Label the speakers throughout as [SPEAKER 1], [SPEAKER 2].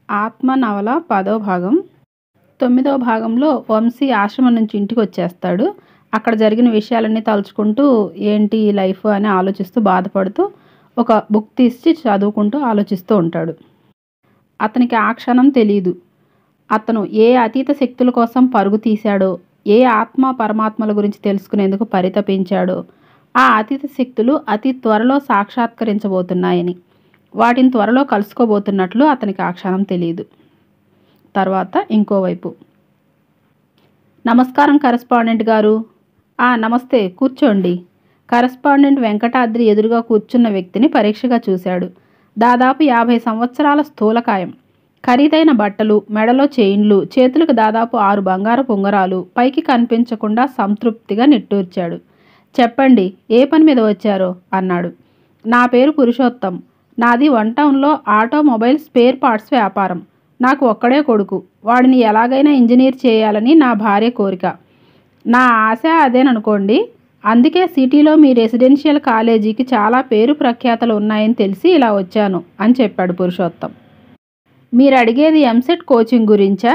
[SPEAKER 1] ఆత్మ నవల 10వ భాగం. 9వ భాగంలో వంశీ ఆశ్రమం నుంచి ఇంటికి వచ్చేస్తాడు. అక్కడ జరిగిన విషయాలన్నీ తలుచుకుంటూ ఏంటి ఈ లైఫ్ అని ఆలోచిస్తూ బాధపడుతూ ఒక బుక్ తీసి చదువుకుంటూ ఆలోచిస్తూ ఉంటాడు. అతనికి ఆ క్షణం తెలియదు అతను ఏ అతీత శక్తుల కోసం పరుగు తీశాడో, ఏ ఆత్మ పరమాత్మల గురించి తెలుసుకునేందుకు పరితపించాడో ఆ అతీత శక్తులు అతి త్వరలో సాక్షాత్కరించబోతున్నాయని, వాటిని త్వరలో కలుసుకోబోతున్నట్లు అతనికి ఆ క్షణం తెలియదు. తర్వాత ఇంకోవైపు, నమస్కారం కరెస్పాండెంట్ గారు. నమస్తే, కూర్చోండి. కరెస్పాండెంట్ వెంకటాద్రి ఎదురుగా కూర్చున్న వ్యక్తిని పరీక్షగా చూశాడు. దాదాపు 50 సంవత్సరాల స్థూలకాయం, ఖరీదైన బట్టలు, మెడలో చైన్లు, చేతులకు దాదాపు 6 బంగారపు ఉంగరాలు, పైకి కనిపించకుండా సంతృప్తిగా నిట్టూర్చాడు. చెప్పండి, ఏ పని మీద వచ్చారో అన్నాడు. నా పేరు పురుషోత్తం. నాది 1 టౌన్లో ఆటోమొబైల్ స్పేర్ పార్ట్స్ వ్యాపారం. నాకు ఒక్కడే కొడుకు. వాడిని ఎలాగైనా ఇంజనీర్ చేయాలని నా భార్య కోరిక. నా ఆశ అదేననుకోండి. అందుకే సిటీలో మీ రెసిడెన్షియల్ కాలేజీకి చాలా పేరు ప్రఖ్యాతలు ఉన్నాయని తెలిసి ఇలా వచ్చాను అని చెప్పాడు పురుషోత్తం. మీరు అడిగేది ఎంసెట్ కోచింగ్ గురించా?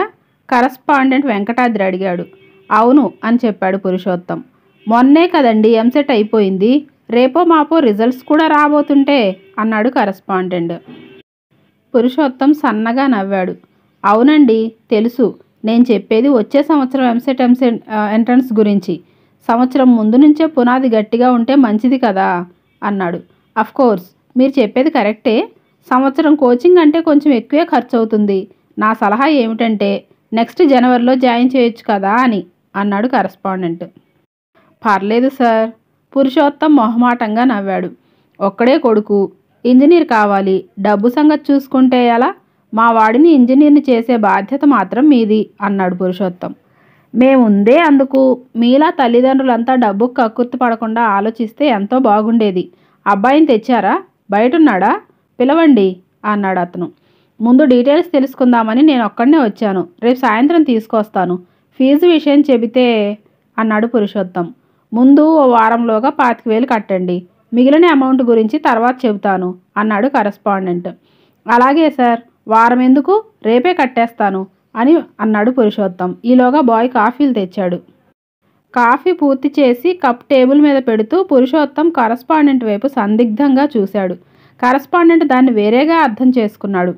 [SPEAKER 1] కరెస్పాండెంట్ వెంకటాద్రి అడిగాడు. అవును అని చెప్పాడు పురుషోత్తం. మొన్నే కదండి ఎంసెట్ అయిపోయింది. రేపో మాపో రిజల్ట్స్ కూడా రాబోతుంటే అన్నాడు కరెస్పాండెంట్. పురుషోత్తం సన్నగా నవ్వాడు. అవునండి తెలుసు. నేను చెప్పేది వచ్చే సంవత్సరం ఎంసెట్ ఎంట్రన్స్ గురించి. సంవత్సరం ముందు నుంచే పునాది గట్టిగా ఉంటే మంచిది కదా అన్నాడు. అఫ్కోర్స్ మీరు చెప్పేది కరెక్టే. సంవత్సరం కోచింగ్ అంటే కొంచెం ఎక్కువే ఖర్చు అవుతుంది. నా సలహా ఏమిటంటే నెక్స్ట్ జనవరిలో జాయిన్ చేయొచ్చు కదా అని అన్నాడు కరెస్పాండెంట్. పర్లేదు సార్. పురుషోత్తం మొహమాటంగా నవ్వాడు. ఒక్కడే కొడుకు, ఇంజనీర్ కావాలి. డబ్బు సంగతి చూసుకుంటే ఎలా? మా వాడిని ఇంజనీర్ని చేసే బాధ్యత మాత్రం మీది అన్నాడు పురుషోత్తం. మేముందే అందుకు. మీలా తల్లిదండ్రులంతా డబ్బుకు కక్కుర్తి పడకుండా ఆలోచిస్తే ఎంతో బాగుండేది. అబ్బాయిని తెచ్చారా? బయటున్నాడా? పిలవండి అన్నాడు అతను. ముందు డీటెయిల్స్ తెలుసుకుందామని నేను ఒక్కడనే వచ్చాను. రేపు సాయంత్రం తీసుకొస్తాను. ఫీజు విషయం చెబితే అన్నాడు పురుషోత్తం. ముందు ఓ వారంలోగా 25,000 కట్టండి. మిగిలిన అమౌంట్ గురించి తర్వాత చెబుతాను అన్నాడు కరెస్పాండెంట్. అలాగే సార్. వారం ఎందుకు, రేపే కట్టేస్తాను అని అన్నాడు పురుషోత్తం. ఈలోగా బాయ్ కాఫీలు తెచ్చాడు. కాఫీ పూర్తి చేసి కప్ టేబుల్ మీద పెడుతూ పురుషోత్తం కరెస్పాండెంట్ వైపు సందిగ్ధంగా చూశాడు. కరెస్పాండెంట్ దాన్ని వేరేగా అర్థం చేసుకున్నాడు.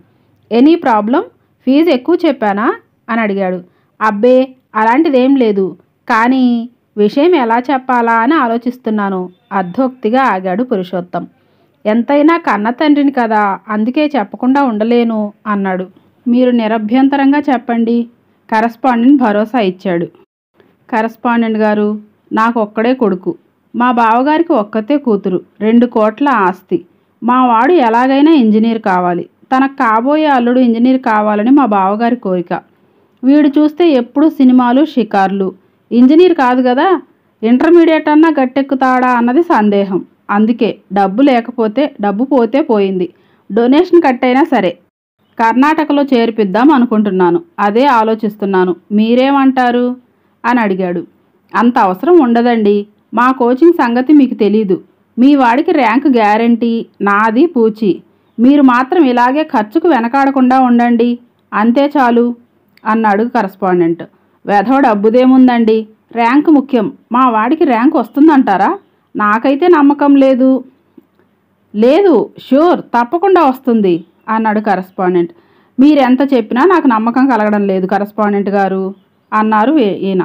[SPEAKER 1] Any problem? ఫీజు ఎక్కువ చెప్పానా అని అడిగాడు. అబ్బే అలాంటిదేం లేదు, కానీ విషయం ఎలా చెప్పాలా అని ఆలోచిస్తున్నాను అర్ధోక్తిగా ఆగాడు పురుషోత్తం. ఎంతైనా కన్న తండ్రిని కదా, అందుకే చెప్పకుండా ఉండలేను అన్నాడు. మీరు నిరభ్యంతరంగా చెప్పండి కరెస్పాండెంట్ భరోసా ఇచ్చాడు. కరెస్పాండెంట్ గారు, నాకు ఒక్కడే కొడుకు. మా బావగారికి ఒక్కతే కూతురు. 2 కోట్ల ఆస్తి. మా వాడు ఎలాగైనా ఇంజనీర్ కావాలి. తనకు కాబోయే అల్లుడు ఇంజనీర్ కావాలని మా బావగారి కోరిక. వీడు చూస్తే ఎప్పుడు సినిమాలు, షికార్లు. ఇంజనీర్ కాదు కదా, ఇంటర్మీడియట్ అన్నా గట్టెక్కుతాడా అన్నది సందేహం. అందుకే డబ్బు పోతే పోయింది. డొనేషన్ కట్టైనా సరే కర్ణాటకలో చేర్పిద్దాం అనుకుంటున్నాను. అదే ఆలోచిస్తున్నాను. మీరేమంటారు అని అడిగాడు. అంత అవసరం ఉండదండి. మా కోచింగ్ సంగతి మీకు తెలీదు. మీ వాడికి ర్యాంక్ గ్యారంటీ, నాది పూచి. మీరు మాత్రం ఇలాగే ఖర్చుకు వెనకాడకుండా ఉండండి, అంతే చాలు అన్నాడు కరెస్పాండెంట్. వెధవ డబ్బుదేముందండి, ర్యాంక్ ముఖ్యం. మా వాడికి ర్యాంక్ వస్తుందంటారా? నాకైతే నమ్మకం లేదు. లేదు, షూర్, తప్పకుండా వస్తుంది అన్నాడు కరెస్పాండెంట్. మీరెంత చెప్పినా నాకు నమ్మకం కలగడం లేదు కరెస్పాండెంట్ గారు అన్నారు ఈయన.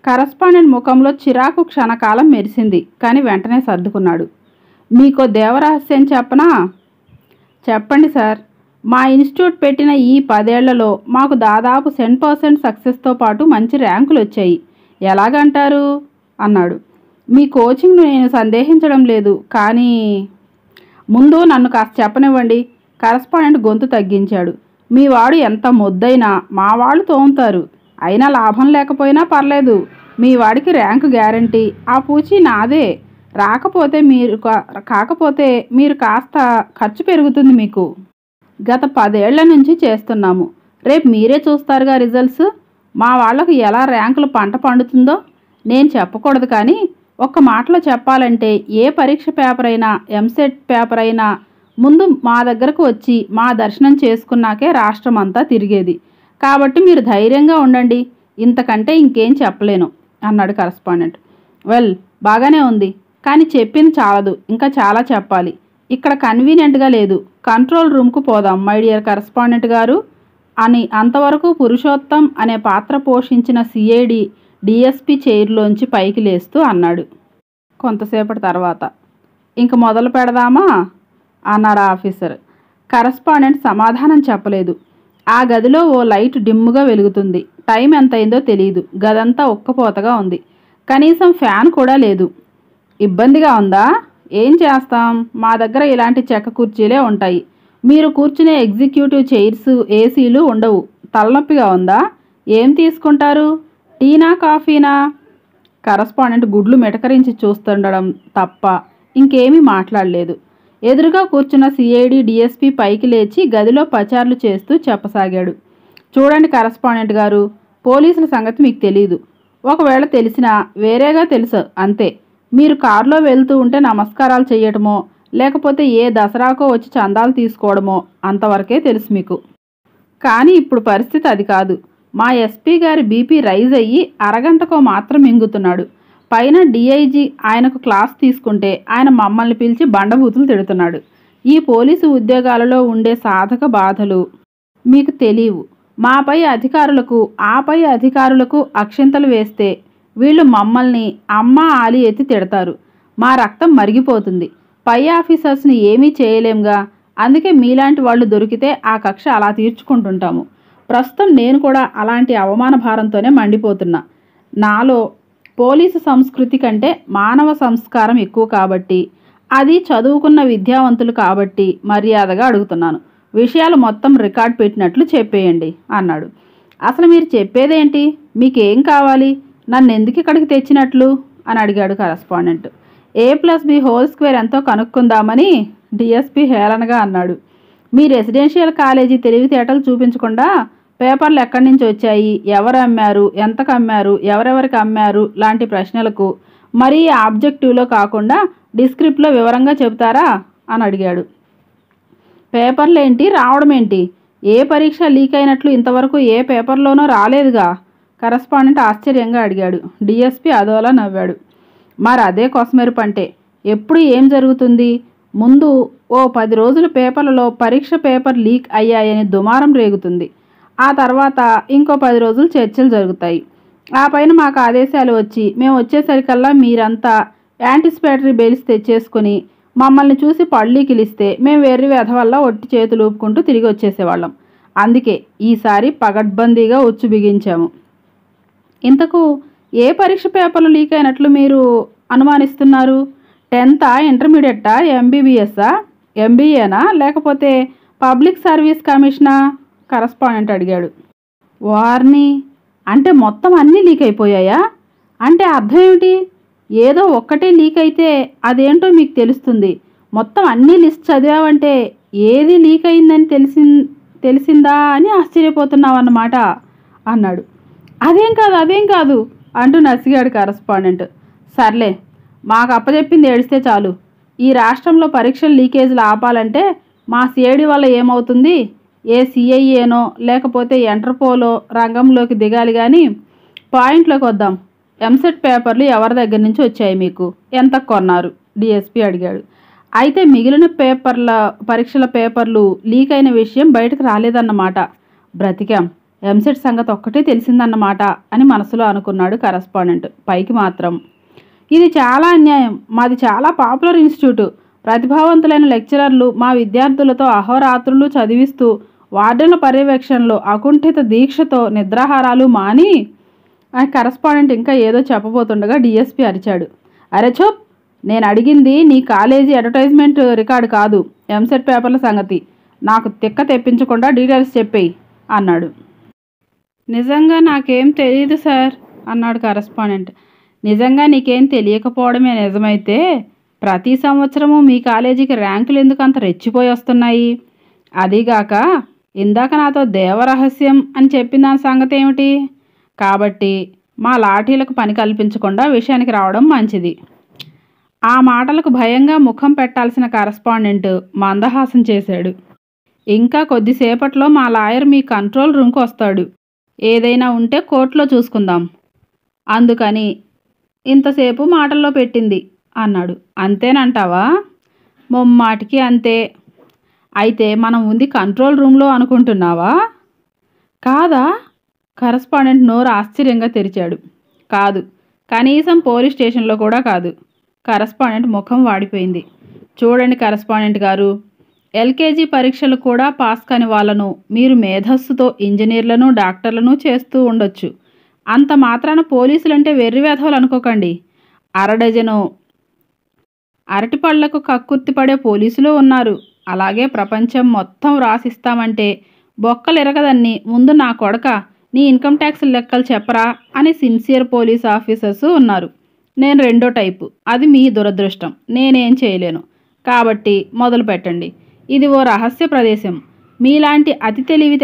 [SPEAKER 1] కరెస్పాండెంట్ ముఖంలో చిరాకు క్షణకాలం మెరిసింది, కానీ వెంటనే సర్దుకున్నాడు. మీకో దేవరహస్యం చెప్పనా? చెప్పండి సార్. మా ఇన్స్టిట్యూట్ పెట్టిన ఈ 10 ఏళ్లలో మాకు దాదాపు 10% సక్సెస్తో పాటు మంచి ర్యాంకులు వచ్చాయి. ఎలాగంటారు అన్నాడు. మీ కోచింగ్ను నేను సందేహించడం లేదు, కానీ ముందు నన్ను కాస్త చెప్పనివ్వండి. కరెస్పాండెంట్ గొంతు తగ్గించాడు. మీ వాడు ఎంత మొద్దైనా మా వాళ్ళు తోముతారు. అయినా లాభం లేకపోయినా పర్లేదు. మీ వాడికి ర్యాంకు గ్యారంటీ, ఆ పూచి నాదే. కాకపోతే మీరు కాస్త ఖర్చు పెరుగుతుంది మీకు. గత 10 ఏళ్ల నుంచి చేస్తున్నాము. రేపు మీరే చూస్తారుగా రిజల్ట్స్. మా వాళ్లకు ఎలా ర్యాంకులు పంట పండుతుందో నేను చెప్పకూడదు, కానీ ఒక్క మాటలో చెప్పాలంటే ఏ పరీక్ష పేపర్ అయినా ఎంసెట్ పేపర్ అయినా ముందు మా దగ్గరకు వచ్చి మా దర్శనం చేసుకున్నాకే రాష్ట్రం అంతా తిరిగేది. కాబట్టి మీరు ధైర్యంగా ఉండండి, ఇంతకంటే ఇంకేం చెప్పలేను అన్నాడు కరస్పాండెంట్. వెల్, బాగానే ఉంది, కానీ చెప్పింది చాలదు, ఇంకా చాలా చెప్పాలి. ఇక్కడ కన్వీనియంట్గా లేదు, కంట్రోల్ రూమ్కు పోదాం మై డియర్ కరస్పాండెంట్ గారు అని అంతవరకు పురుషోత్తం అనే పాత్ర పోషించిన సిఐడి డిఎస్పి చైర్లోంచి పైకి లేస్తూ అన్నాడు. కొంతసేపటి తర్వాత ఇంక మొదలు పెడదామా అన్నారు ఆఫీసర్. కరస్పాండెంట్ సమాధానం చెప్పలేదు. ఆ గదిలో ఓ లైట్ డిమ్ముగా వెలుగుతుంది. టైం ఎంతైందో తెలియదు. గదంతా ఉక్కపోతగా ఉంది. కనీసం ఫ్యాన్ కూడా లేదు. ఇబ్బందిగా ఉందా? ఏం చేస్తాం, మా దగ్గర ఇలాంటి చెక్క కుర్చీలే ఉంటాయి. మీరు కూర్చునే ఎగ్జిక్యూటివ్ చైర్స్, ఏసీలు ఉండవు. తలనొప్పిగా ఉందా? ఏం తీసుకుంటారు, టీనా కాఫీనా? కరస్పాండెంట్ గుడ్లు మెటకరించి చూస్తుండడం తప్ప ఇంకేమీ మాట్లాడలేదు. ఎదురుగా కూర్చున్న సిఐడి డిఎస్పి పైకి లేచి గదిలో పచార్లు చేస్తూ చెప్పసాగాడు. చూడండి కరస్పాండెంట్ గారు, పోలీసుల సంగతి మీకు తెలీదు. ఒకవేళ తెలిసినా వేరేగా తెలుసు అంతే. మీరు కారులో వెళ్తూ ఉంటే నమస్కారాలు చేయటమో లేకపోతే ఏ దసరాకో వచ్చి చందాలు తీసుకోవడమో అంతవరకే తెలుసు మీకు. కానీ ఇప్పుడు పరిస్థితి అది కాదు. మా ఎస్పీ గారి బీపీ రైజ్ అయ్యి అరగంటకో మాత్రం మింగుతున్నాడు. పైన డిఐజీ ఆయనకు క్లాస్ తీసుకుంటే ఆయన మమ్మల్ని పిలిచి బండబూతులు తిడుతున్నాడు. ఈ పోలీసు ఉద్యోగాలలో ఉండే సాధక బాధలు మీకు తెలియవు. మాపై అధికారులకు ఆపై అధికారులకు అక్షింతలు వేస్తే వీళ్ళు మమ్మల్ని అమ్మ ఆలి ఎత్తి తిడతారు. మా రక్తం మరిగిపోతుంది. పై ఆఫీసర్స్ని ఏమీ చేయలేంగా. అందుకే మీలాంటి వాళ్ళు దొరికితే ఆ కక్ష అలా తీర్చుకుంటుంటాము. ప్రస్తుతం నేను కూడా అలాంటి అవమాన భారంతోనే మండిపోతున్నా. నాలో పోలీసు సంస్కృతి కంటే మానవ సంస్కారం ఎక్కువ కాబట్టి, అది చదువుకున్న విద్యావంతులు కాబట్టి మర్యాదగా అడుగుతున్నాను. విషయాలు మొత్తం రికార్డ్ పెట్టినట్లు చెప్పేయండి అన్నాడు. అసలు మీరు చెప్పేదేంటి? మీకేం కావాలి? నన్ను ఎందుకు ఇక్కడికి తెచ్చినట్లు అని అడిగాడు కరస్పాండెంట్. A+B² ఎంతో కనుక్కుందామని డిఎస్పి హేళనగా అన్నాడు. మీ రెసిడెన్షియల్ కాలేజీ తెలివితేటలు చూపించకుండా పేపర్లు ఎక్కడి నుంచి వచ్చాయి, ఎవరు అమ్మారు, ఎంతకు అమ్మారు, ఎవరెవరికి అమ్మారు లాంటి ప్రశ్నలకు మరీ ఆబ్జెక్టివ్లో కాకుండా డిస్క్రిప్ట్లో వివరంగా చెబుతారా అని అడిగాడు. పేపర్లేంటి, రావడం ఏంటి? ఏ పరీక్ష లీక్ అయినట్లు ఇంతవరకు ఏ పేపర్లోనో రాలేదుగా కరస్పాండెంట్ ఆశ్చర్యంగా అడిగాడు. డిఎస్పి అదోలా నవ్వాడు. మరి అదే కొసమెరుపంటే. ఎప్పుడు ఏం జరుగుతుంది? ముందు ఓ 10 రోజులు పేపర్లలో పరీక్ష పేపర్ లీక్ అయ్యాయని దుమారం రేగుతుంది. ఆ తర్వాత ఇంకో 10 రోజులు చర్చలు జరుగుతాయి. ఆ పైన మాకు ఆదేశాలు వచ్చి మేము వచ్చేసరికల్లా మీరంతా యాంటిసిపేటరీ బెయిల్స్ తెచ్చేసుకుని మమ్మల్ని చూసి పళ్ళీకిలిస్తే మేము వెర్రి వెధ వల్ల ఒట్టి చేతులు ఊపుకుంటూ తిరిగి వచ్చేసేవాళ్ళం. అందుకే ఈసారి పగడ్బందీగా ఉచ్చు బిగించాము. ఇంతకు ఏ పరీక్ష పేపర్లు లీక్ అయినట్లు మీరు అనుమానిస్తున్నారు? 10th ఇంటర్మీడియట్టా, ఎంబీబీఎస్సా, ఎంబీఏనా, లేకపోతే పబ్లిక్ సర్వీస్ కమిషనా కరస్పాండెంట్ అడిగాడు. వార్ని, అంటే మొత్తం అన్నీ లీక్ అయిపోయాయా? అంటే అర్థం ఏమిటి? ఏదో ఒక్కటే లీక్ అయితే అదేంటో మీకు తెలుస్తుంది. మొత్తం అన్నీ లిస్ట్ చదివావంటే ఏది లీక్ అయిందని తెలిసిందా అని ఆశ్చర్యపోతున్నావన్నమాట అన్నాడు. అదేం కాదు అంటూ నసిగాడు కరస్పాండెంట్. సర్లే, మాకు అప్పచెప్పింది ఏడిస్తే చాలు. ఈ రాష్ట్రంలో పరీక్షల లీకేజీలు ఆపాలంటే మా సిఐడి వల్ల ఏమవుతుంది? ఏ సిఐఏనో లేకపోతే ఇంటర్పోలో రంగంలోకి దిగాలి. కానీ పాయింట్లోకి వద్దాం. ఎంసెట్ పేపర్లు ఎవరి దగ్గర నుంచి వచ్చాయి మీకు? ఎంత కొన్నారు? డిఎస్పి అడిగాడు. అయితే మిగిలిన పరీక్షల పేపర్లు లీక్ అయిన విషయం బయటకు రాలేదన్నమాట. బ్రతికాం, ఎంసెట్ సంగతి ఒక్కటే తెలిసిందన్నమాట అని మనసులో అనుకున్నాడు కరస్పాండెంట్. పైకి మాత్రం ఇది చాలా అన్యాయం. మాది చాలా పాపులర్ ఇన్స్టిట్యూట్. ప్రతిభావంతులైన లెక్చరర్లు మా విద్యార్థులతో అహోరాత్రులు చదివిస్తూ వార్డెన్ల పర్యవేక్షణలో అకుంఠిత దీక్షతో నిద్రాహారాలు మాని కరస్పాండెంట్ ఇంకా ఏదో చెప్పబోతుండగా డిఎస్పి అరిచాడు. అరే చోప్, నేను అడిగింది నీ కాలేజీ అడ్వర్టైజ్మెంట్ రికార్డు కాదు, ఎంసెట్ పేపర్ల సంగతి. నాకు తిక్క తెప్పించకుండా డీటెయిల్స్ చెప్పేయి అన్నాడు. నిజంగా నాకేం తెలియదు సార్ అన్నాడు కరస్పాండెంట్. నిజంగా నీకేం తెలియకపోవడమే నిజమైతే ప్రతి సంవత్సరము మీ కాలేజీకి ర్యాంకులు ఎందుకు అంత రెచ్చిపోయి వస్తున్నాయి? అదీగాక ఇందాక నాతో దేవరహస్యం అని చెప్పిన దాని సంగతి ఏమిటి? కాబట్టి మా లాఠీలకు పని కల్పించకుండా విషయానికి రావడం మంచిది. ఆ మాటలకు భయంగా ముఖం పెట్టాల్సిన కరస్పాండెంట్ మందహాసం చేశాడు. ఇంకా కొద్దిసేపట్లో మా లాయర్ మీ కంట్రోల్ రూమ్కి వస్తాడు. ఏదైనా ఉంటే కోర్టులో చూసుకుందాం. అందుకని ఇంతసేపు మాటల్లో పెట్టింది అన్నాడు. అంతేనంటావా? ముమ్మాటికి అంతే. అయితే మనం ఉంది కంట్రోల్ రూమ్లో అనుకుంటున్నావా? కాదా? కరస్పాండెంట్ నోరు ఆశ్చర్యంగా తెరిచాడు. కాదు, కనీసం పోలీస్ స్టేషన్లో కూడా కాదు. కరస్పాండెంట్ ముఖం వాడిపోయింది. చూడండి కరస్పాండెంట్ గారు, ఎల్కేజీ పరీక్షలు కూడా పాస్ కాని వాళ్ళను మీరు మేధస్సుతో ఇంజనీర్లను డాక్టర్లను చేస్తూ ఉండొచ్చు. అంత మాత్రాన పోలీసులంటే వెర్రి వెధవలు అనుకోకండి. అరడజను అరటిపళ్లకు కక్కుర్తిపడే పోలీసులు ఉన్నారు. అలాగే ప్రపంచం మొత్తం రాసిస్తామంటే బొక్కలిరగదన్ని ముందు నా కొడక నీ ఇన్కమ్ ట్యాక్స్ లెక్కలు చెప్పరా అని సిన్సియర్ పోలీస్ ఆఫీసర్సు ఉన్నారు. నేను రెండో టైపు. అది మీ దురదృష్టం. నేనేం చేయలేను. కాబట్టి మొదలు పెట్టండి. ఇది ఓ రహస్య ప్రదేశం. మీలాంటి అతి తెలివి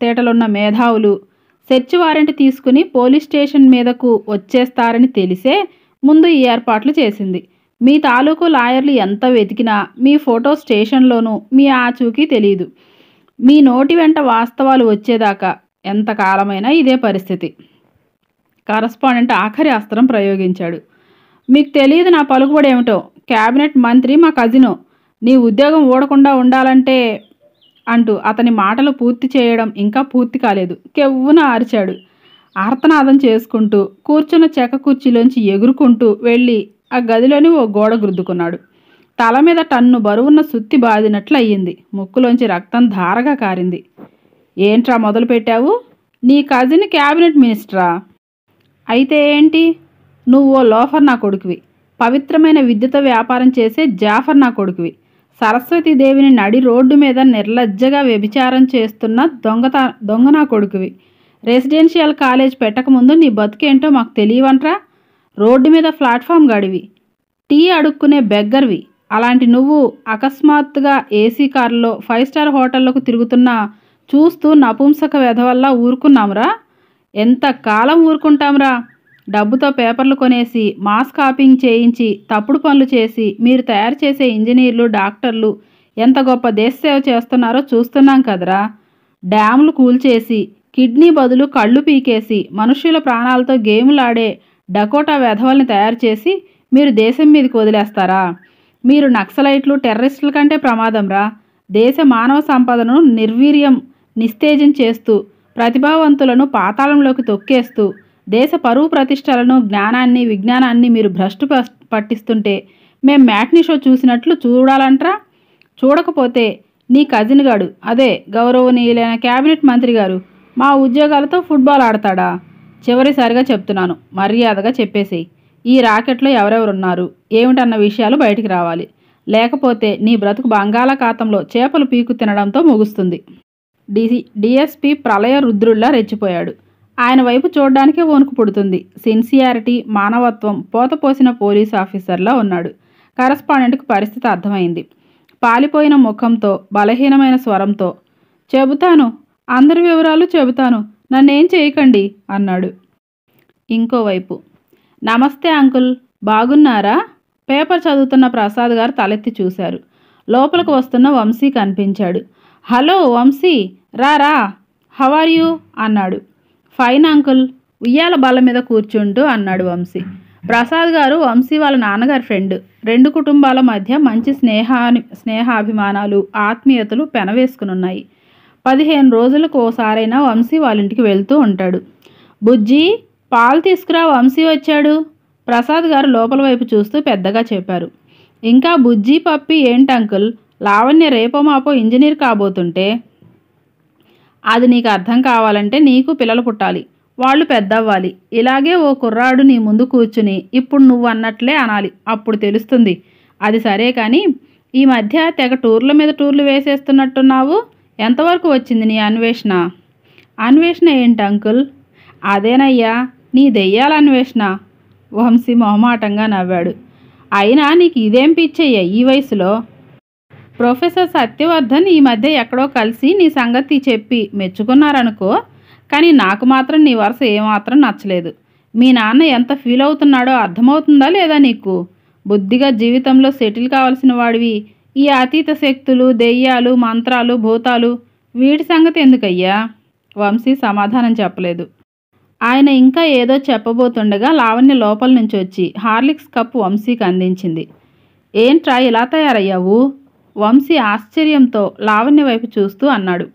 [SPEAKER 1] తేటలున్న మేధావులు సెర్చ్ వారెంట్ తీసుకుని పోలీస్ స్టేషన్ మీదకు వచ్చేస్తారని తెలిసే ముందు ఈ ఏర్పాట్లు చేసింది. మీ తాలూకు లాయర్లు ఎంత వెతికినా మీ ఫోటో స్టేషన్లోనూ మీ ఆచూకీ తెలియదు. మీ నోటి వెంట వాస్తవాలు వచ్చేదాకా ఎంతకాలమైనా ఇదే పరిస్థితి. కరస్పాండెంట్ ఆఖరి అస్త్రం ప్రయోగించాడు. మీకు తెలియదు నా పలుకుబడి ఏమిటో. క్యాబినెట్ మంత్రి మా కజిను. నీ ఉద్యోగం ఊడకుండా ఉండాలంటే అంటూ అతని మాటలు పూర్తి చేయడం ఇంకా పూర్తి కాలేదు. కెవ్వున అరిచాడు. ఆర్తనాదం చేసుకుంటూ కూర్చున్న చెక్క కుర్చీలోంచి ఎగురుకుంటూ వెళ్ళి ఆ గదిలోని ఓ గోడ గుద్దుకున్నాడు. తల మీద టన్ను బరువున్న సుత్తి బాదినట్లు అయ్యింది. ముక్కులోంచి రక్తం ధారగా కారింది. ఏంట్రా మొదలుపెట్టావు? నీ కజిన్ క్యాబినెట్ మినిస్టరా? అయితే ఏంటి? నువ్వు ఓ లోఫర్ నా కొడుకువి. పవిత్రమైన విద్యతో వ్యాపారం చేసే జాఫర్ నా కొడుకువి. సరస్వతీదేవిని నడి రోడ్డు మీద నిర్లజ్జగా వ్యభిచారం చేస్తున్న దొంగ నా కొడుకువి. రెసిడెన్షియల్ కాలేజ్ పెట్టకముందు నీ బతుకేంటో మాకు తెలియవంట్రా. రోడ్డు మీద ప్లాట్ఫామ్ గడివి, టీ అడుక్కునే బెగ్గర్వి. అలాంటి నువ్వు అకస్మాత్తుగా ఏసీ కారులో 5 స్టార్ హోటళ్లకు తిరుగుతున్నా చూస్తూ నపుంసక వెధవల్లా ఊరుకున్నాంరా. ఎంతకాలం ఊరుకుంటాంరా? డబ్బుతో పేపర్లు కొనేసి మాస్ కాపింగ్ చేయించి తప్పుడు పనులు చేసి మీరు తయారు చేసే ఇంజనీర్లు డాక్టర్లు ఎంత గొప్ప దేశ సేవ చేస్తున్నారో చూస్తున్నాం కదరా. డ్యాములు కూల్చేసి కిడ్నీ బదులు కళ్ళు పీకేసి మనుష్యుల ప్రాణాలతో గేములాడే డకోటా వెధవల్ని తయారు చేసి మీరు దేశం మీదకి వదిలేస్తారా? మీరు నక్సలైట్లు టెర్రరిస్టుల కంటే ప్రమాదంరా. దేశ మానవ సంపదను నిర్వీర్యం నిస్తేజం చేస్తూ ప్రతిభావంతులను పాతాళంలోకి తొక్కేస్తూ దేశ పరువు ప్రతిష్టలను జ్ఞానాన్ని విజ్ఞానాన్ని మీరు భ్రష్టు పట్టిస్తుంటే మేం మ్యాట్నీ షో చూసినట్లు చూడాలంట్రా. చూడకపోతే నీ కజిన్ గాడు, అదే గౌరవనీయులైన క్యాబినెట్ మంత్రి గారు మా ఉద్యోగాలతో ఫుట్బాల్ ఆడతాడా? చివరిసారిగా చెప్తున్నాను, మర్యాదగా చెప్పేసేయి. ఈ రాకెట్లో ఎవరెవరున్నారు ఏమిటన్న విషయాలు బయటికి రావాలి. లేకపోతే నీ బ్రతుకు బంగాళాఖాతంలో చేపలు పీకు తినడంతో ముగుస్తుంది. డిఎస్పి ప్రళయ రుద్రుల్లా రెచ్చిపోయాడు. ఆయన వైపు చూడడానికే వణుకు పుడుతుంది. సిన్సియారిటీ, మానవత్వం పోతపోసిన పోలీస్ ఆఫీసర్లా ఉన్నాడు. కరస్పాండెంట్కు పరిస్థితి అర్థమైంది. పాలిపోయిన ముఖంతో బలహీనమైన స్వరంతో, చెబుతాను, అందరి వివరాలు చెబుతాను, నన్నేం చేయకండి అన్నాడు. ఇంకోవైపు, నమస్తే అంకుల్, బాగున్నారా? పేపర్ చదువుతున్న ప్రసాద్ గారు తలెత్తి చూశారు. లోపలికి వస్తున్న వంశీ కనిపించాడు. హలో వంశీ, రా, హౌ ఆర్ యూ అన్నాడు. ఫైన్ అంకుల్, ఉయ్యాల బల్ల మీద కూర్చుంటూ అన్నాడు వంశీ. ప్రసాద్ గారు వంశీ వాళ్ళ నాన్నగారి ఫ్రెండ్. 2 కుటుంబాల మధ్య మంచి స్నేహాభిమానాలు ఆత్మీయతలు పెనవేసుకునున్నాయి. 15 రోజులకు ఓసారైనా వంశీ వాళ్ళింటికి వెళ్తూ ఉంటాడు. బుజ్జి, పాలు తీసుకురా, వంశీ వచ్చాడు. ప్రసాద్ గారు లోపల వైపు చూస్తూ పెద్దగా చెప్పారు. ఇంకా బుజ్జి పప్పి ఏంటి అంకుల్? లావణ్య రేపో మాపో ఇంజనీర్ కాబోతుంటే. అది నీకు అర్థం కావాలంటే నీకు పిల్లలు పుట్టాలి, వాళ్ళు పెద్దవ్వాలి. ఇలాగే ఓ కుర్రాడు నీ ముందు కూర్చుని ఇప్పుడు నువ్వు అన్నట్లే అనాలి, అప్పుడు తెలుస్తుంది. అది సరే కానీ ఈ మధ్య తెగ టూర్ల మీద టూర్లు వేసేస్తున్నట్టున్నావు. ఎంతవరకు వచ్చింది నీ అన్వేషణ? అన్వేషణ ఏంటి అంకుల్? అదేనయ్యా, నీ దెయ్యాల అన్వేషణ. వంశీ మొహమాటంగా నవ్వాడు. అయినా నీకు ఇదేం పిచ్చయ్యా ఈ వయసులో? ప్రొఫెసర్ సత్యవర్ధన్ ఈ మధ్య ఎక్కడో కలిసి నీ సంగతి చెప్పి మెచ్చుకున్నారనుకో, కానీ నాకు మాత్రం నీ వరుస ఏమాత్రం నచ్చలేదు. మీ నాన్న ఎంత ఫీల్ అవుతున్నాడో అర్థమవుతుందా లేదా నీకు? బుద్ధిగా జీవితంలో సెటిల్ కావాల్సిన వాడివి ఈ అతీత శక్తులు, దెయ్యాలు, మంత్రాలు, భూతాలు వీటి సంగతి ఎందుకయ్యా? వంశీ సమాధానం చెప్పలేదు. ఆయన ఇంకా ఏదో చెప్పబోతుండగా లావణ్య లోపల నుంచి వచ్చి హార్లిక్స్ కప్పు వంశీకి అందించింది. ఏంట్రా ఇలా తయారయ్యావు? వంశీ ఆశ్చర్యంతో లావణ్య వైపు చూస్తూ అన్నాడు.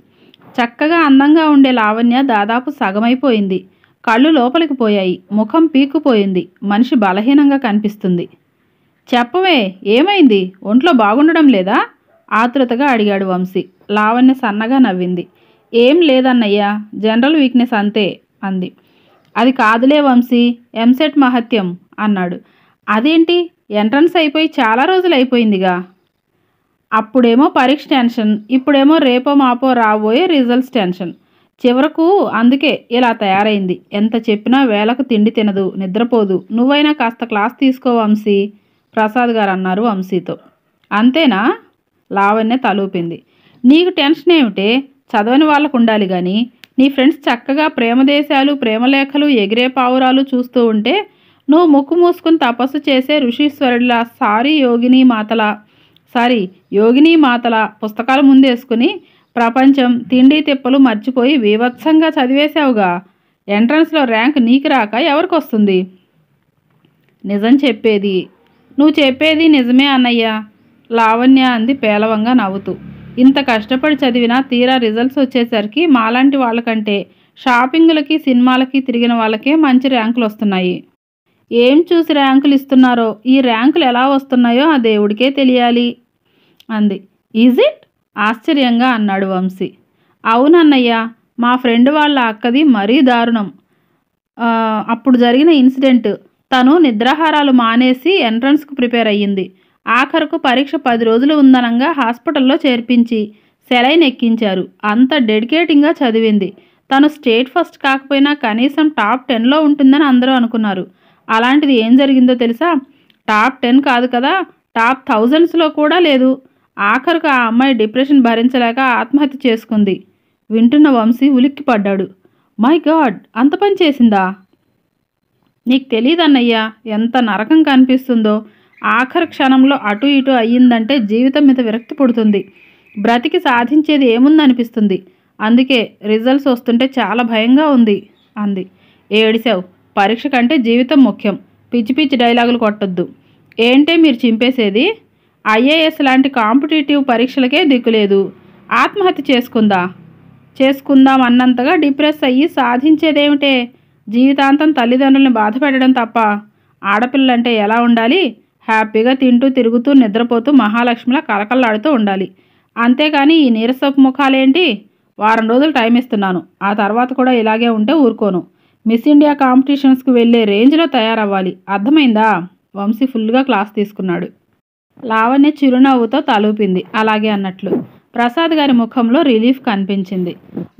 [SPEAKER 1] చక్కగా అందంగా ఉండే లావణ్య దాదాపు సగమైపోయింది. కళ్ళు లోపలికి పోయాయి, ముఖం పీక్కుపోయింది, మనిషి బలహీనంగా కనిపిస్తుంది. చెప్పవే, ఏమైంది? ఒంట్లో బాగుండడం లేదా? ఆతృతగా అడిగాడు వంశీ. లావణ్య సన్నగా నవ్వింది. ఏం లేదన్నయ్యా, జనరల్ వీక్నెస్ అంతే అంది. అది కాదులే వంశీ, ఎంసెట్ మహత్యం అన్నాడు. అదేంటి, ఎంట్రన్స్ అయిపోయి చాలా రోజులు అయిపోయిందిగా. అప్పుడేమో పరీక్ష టెన్షన్, ఇప్పుడేమో రేపో మాపో రాబోయే రిజల్ట్స్ టెన్షన్. చివరకు అందుకే ఇలా తయారైంది. ఎంత చెప్పినా వేళకు తిండి తినదు, నిద్రపోదు. నువ్వైనా కాస్త క్లాస్ తీసుకో వంశీ, ప్రసాద్ గారు అన్నారు వంశీతో. అంతేనా? లావణ్య తలూపింది. నీకు టెన్షన్ ఏమిటే? చదవని వాళ్ళకు ఉండాలి కానీ. నీ ఫ్రెండ్స్ చక్కగా ప్రేమదేశాలు, ప్రేమలేఖలు, ఎగిరే పావురాలు చూస్తూ ఉంటే నువ్వు ముక్కు మూసుకుని తపస్సు చేసే ఋషీశ్వరుడిలా యోగిని మాతల పుస్తకాలు ముందేసుకుని ప్రపంచం, తిండి తిప్పలు మర్చిపోయి బీభత్సంగా చదివేశావుగా. ఎంట్రన్స్లో ర్యాంక్ నీకు రాక ఎవరికి వస్తుంది? నిజం చెప్పేది. నువ్వు చెప్పేది నిజమే అన్నయ్య, లావణ్య అంది పేలవంగా నవ్వుతూ. ఇంత కష్టపడి చదివినా తీరా రిజల్ట్స్ వచ్చేసరికి మాలాంటి వాళ్ళకంటే షాపింగులకి, సినిమాలకి తిరిగిన వాళ్ళకే మంచి ర్యాంకులు వస్తున్నాయి. ఏం చూసి ర్యాంకులు ఇస్తున్నారో, ఈ ర్యాంకులు ఎలా వస్తున్నాయో ఆ దేవుడికే తెలియాలి అంది. Is it? ఆశ్చర్యంగా అన్నాడు వంశీ. అవునన్నయ్య, మా ఫ్రెండ్ వాళ్ళ అక్కది మరీ దారుణం. అప్పుడు జరిగిన ఇన్సిడెంట్. తను నిద్రాహారాలు మానేసి ఎంట్రన్స్కు ప్రిపేర్ అయ్యింది. ఆఖరకు పరీక్ష 10 రోజులు ఉందనంగా హాస్పిటల్లో చేర్పించి సెలైన్ ఎక్కించారు. అంత డెడికేటింగ్గా చదివింది. తను స్టేట్ ఫస్ట్ కాకపోయినా కనీసం టాప్ 10లో ఉంటుందని అందరూ అనుకున్నారు. అలాంటిది ఏం జరిగిందో తెలుసా? టాప్ 10 కాదు కదా, టాప్ 1000స్లో కూడా లేదు. ఆఖరుకు ఆ అమ్మాయి డిప్రెషన్ భరించలేక ఆత్మహత్య చేసుకుంది. వింటున్న వంశీ ఉలిక్కిపడ్డాడు. మై గాడ్, అంత పని చేసిందా? నీకు తెలియదన్నయ్యా, ఎంత నరకం కనిపిస్తుందో. ఆఖరి క్షణంలో అటు ఇటు అయ్యిందంటే జీవితం మీద విరక్తి పుడుతుంది. బ్రతికి సాధించేది ఏముందనిపిస్తుంది. అందుకే రిజల్ట్స్ వస్తుంటే చాలా భయంగా ఉంది అంది. ఏడిసావు. పరీక్ష కంటే జీవితం ముఖ్యం. పిచ్చి పిచ్చి డైలాగులు కొట్టొద్దు. ఏంటే మీరు చింపేసేది? ఐఏఎస్ లాంటి కాంపిటేటివ్ పరీక్షలకే దిక్కులేదు. ఆత్మహత్య చేసుకుందాం అన్నంతగా డిప్రెస్ అయ్యి సాధించేదేమిటే? జీవితాంతం తల్లిదండ్రుల్ని బాధ పెట్టడం తప్ప. ఆడపిల్లంటే ఎలా ఉండాలి? హ్యాపీగా తింటూ తిరుగుతూ నిద్రపోతూ మహాలక్ష్మిలా కలకల్లాడుతూ ఉండాలి. అంతేకాని ఈ నీరసపు ముఖాలేంటి? వారం రోజులు టైం ఇస్తున్నాను. ఆ తర్వాత కూడా ఇలాగే ఉంటే ఊరుకోను. మిస్ ఇండియా కాంపిటీషన్స్కి వెళ్ళే రేంజ్లో తయారవ్వాలి. అర్థమైందా? వంశీ ఫుల్గా క్లాస్ తీసుకున్నాడు. లావణ్య చిరునవ్వుతో తలూపింది, అలాగే అన్నట్లు. ప్రసాద్ గారి ముఖంలో రిలీఫ్ కనిపించింది.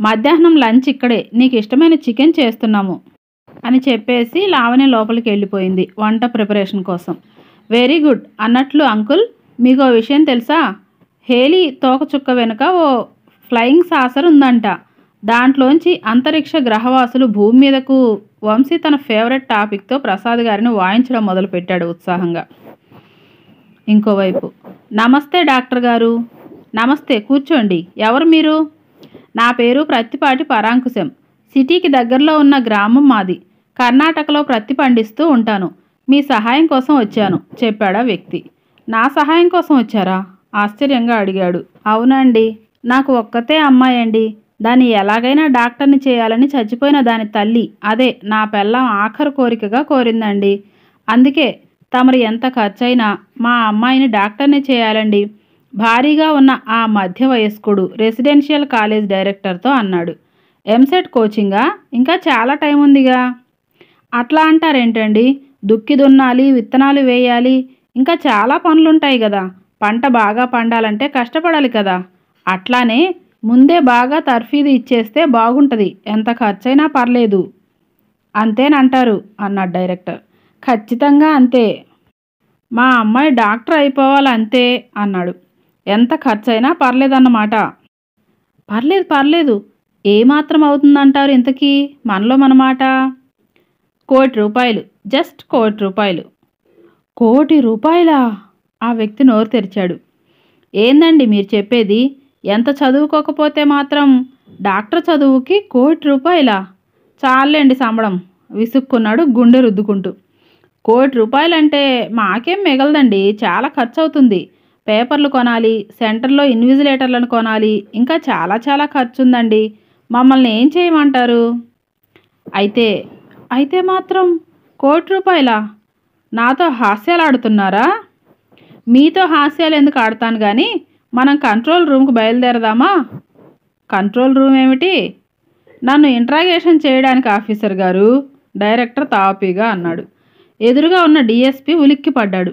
[SPEAKER 1] మధ్యాహ్నం లంచ్ ఇక్కడే, నీకు ఇష్టమైన చికెన్ చేస్తున్నాము అని చెప్పేసి లావణ్య లోపలికి వెళ్ళిపోయింది వంట ప్రిపరేషన్ కోసం. వెరీ గుడ్ అన్నట్లు, అంకుల్ మీకు ఓ విషయం తెలుసా? హేలీ తోకచుక్క వెనుక ఓ ఫ్లయింగ్ సాసర్ ఉందంట. దాంట్లోంచి అంతరిక్ష గ్రహవాసులు భూమి మీదకు. వంశీ తన ఫేవరెట్ టాపిక్తో ప్రసాద్ గారిని వాయించడం మొదలుపెట్టాడు ఉత్సాహంగా. ఇంకోవైపు, నమస్తే డాక్టర్ గారు. నమస్తే, కూర్చోండి. ఎవరు మీరు? నా పేరు ప్రత్తిపాటి పరాంకుశం. సిటీకి దగ్గరలో ఉన్న గ్రామం మాది. కర్ణాటకలో ప్రత్తి పండిస్తూ ఉంటాను. మీ సహాయం కోసం వచ్చాను చెప్పాడా వ్యక్తి. నా సహాయం కోసం వచ్చారా? ఆశ్చర్యంగా అడిగాడు. అవునండి, నాకు ఒక్కతే అమ్మాయి అండి. దాన్ని ఎలాగైనా డాక్టర్ని చేయాలని చచ్చిపోయిన దాని తల్లి, అదే నా పెళ్ళం ఆఖరు కోరికగా కోరిందండి. అందుకే తమరు ఎంత ఖర్చైనా మా అమ్మాయిని డాక్టర్ని చేయాలండి. భారీగా ఉన్న ఆ మధ్య వయస్కుడు రెసిడెన్షియల్ కాలేజ్ డైరెక్టర్తో అన్నాడు. ఎంసెట్ కోచింగా? ఇంకా చాలా టైం ఉందిగా. అట్లా అంటారేంటండి? దుక్కి దున్నాలి, విత్తనాలు వేయాలి, ఇంకా చాలా పనులుంటాయి కదా. పంట బాగా పండాలంటే కష్టపడాలి కదా. అట్లానే ముందే బాగా తర్ఫీదు ఇచ్చేస్తే బాగుంటుంది. ఎంత ఖర్చైనా పర్లేదు అంతేనంటారు అన్నాడు డైరెక్టర్. ఖచ్చితంగా అంతే. మా అమ్మాయి డాక్టర్ అయిపోవాలి అంతే అన్నాడు. ఎంత ఖర్చైనా పర్లేదన్నమాట. పర్లేదు. ఏమాత్రం అవుతుందంటారు ఇంతకీ? మనలో మనమాట. ₹1,00,00,000, జస్ట్ ₹1,00,00,000. ₹1,00,00,000 ఆ వ్యక్తి నోరు తెరిచాడు. ఏందండి మీరు చెప్పేది? ఎంత చదువుకోకపోతే మాత్రం డాక్టర్ చదువుకి ₹1,00,00,000 చాలండి సంబడం విసుక్కున్నాడు గుండె రుద్దుకుంటూ. ₹1,00,00,000 మాకేం మిగలదండి, చాలా ఖర్చు అవుతుంది. పేపర్లు కొనాలి, సెంటర్లో ఇన్విజిలేటర్లను కొనాలి, ఇంకా చాలా చాలా ఖర్చు ఉందండి. మమ్మల్ని ఏం చేయమంటారు? అయితే మాత్రం ₹1,00,00,000 నాతో హాస్యాలు ఆడుతున్నారా? మీతో హాస్యాలు ఎందుకు ఆడతాను కానీ మనం కంట్రోల్ రూమ్కి బయలుదేరదామా? కంట్రోల్ రూమ్ ఏమిటి? నన్ను ఇంట్రాగేషన్ చేయడానికి ఆఫీసర్ గారు, డైరెక్టర్ తాపీగా అన్నాడు. ఎదురుగా ఉన్న డిఎస్పి ఉలిక్కిపడ్డాడు.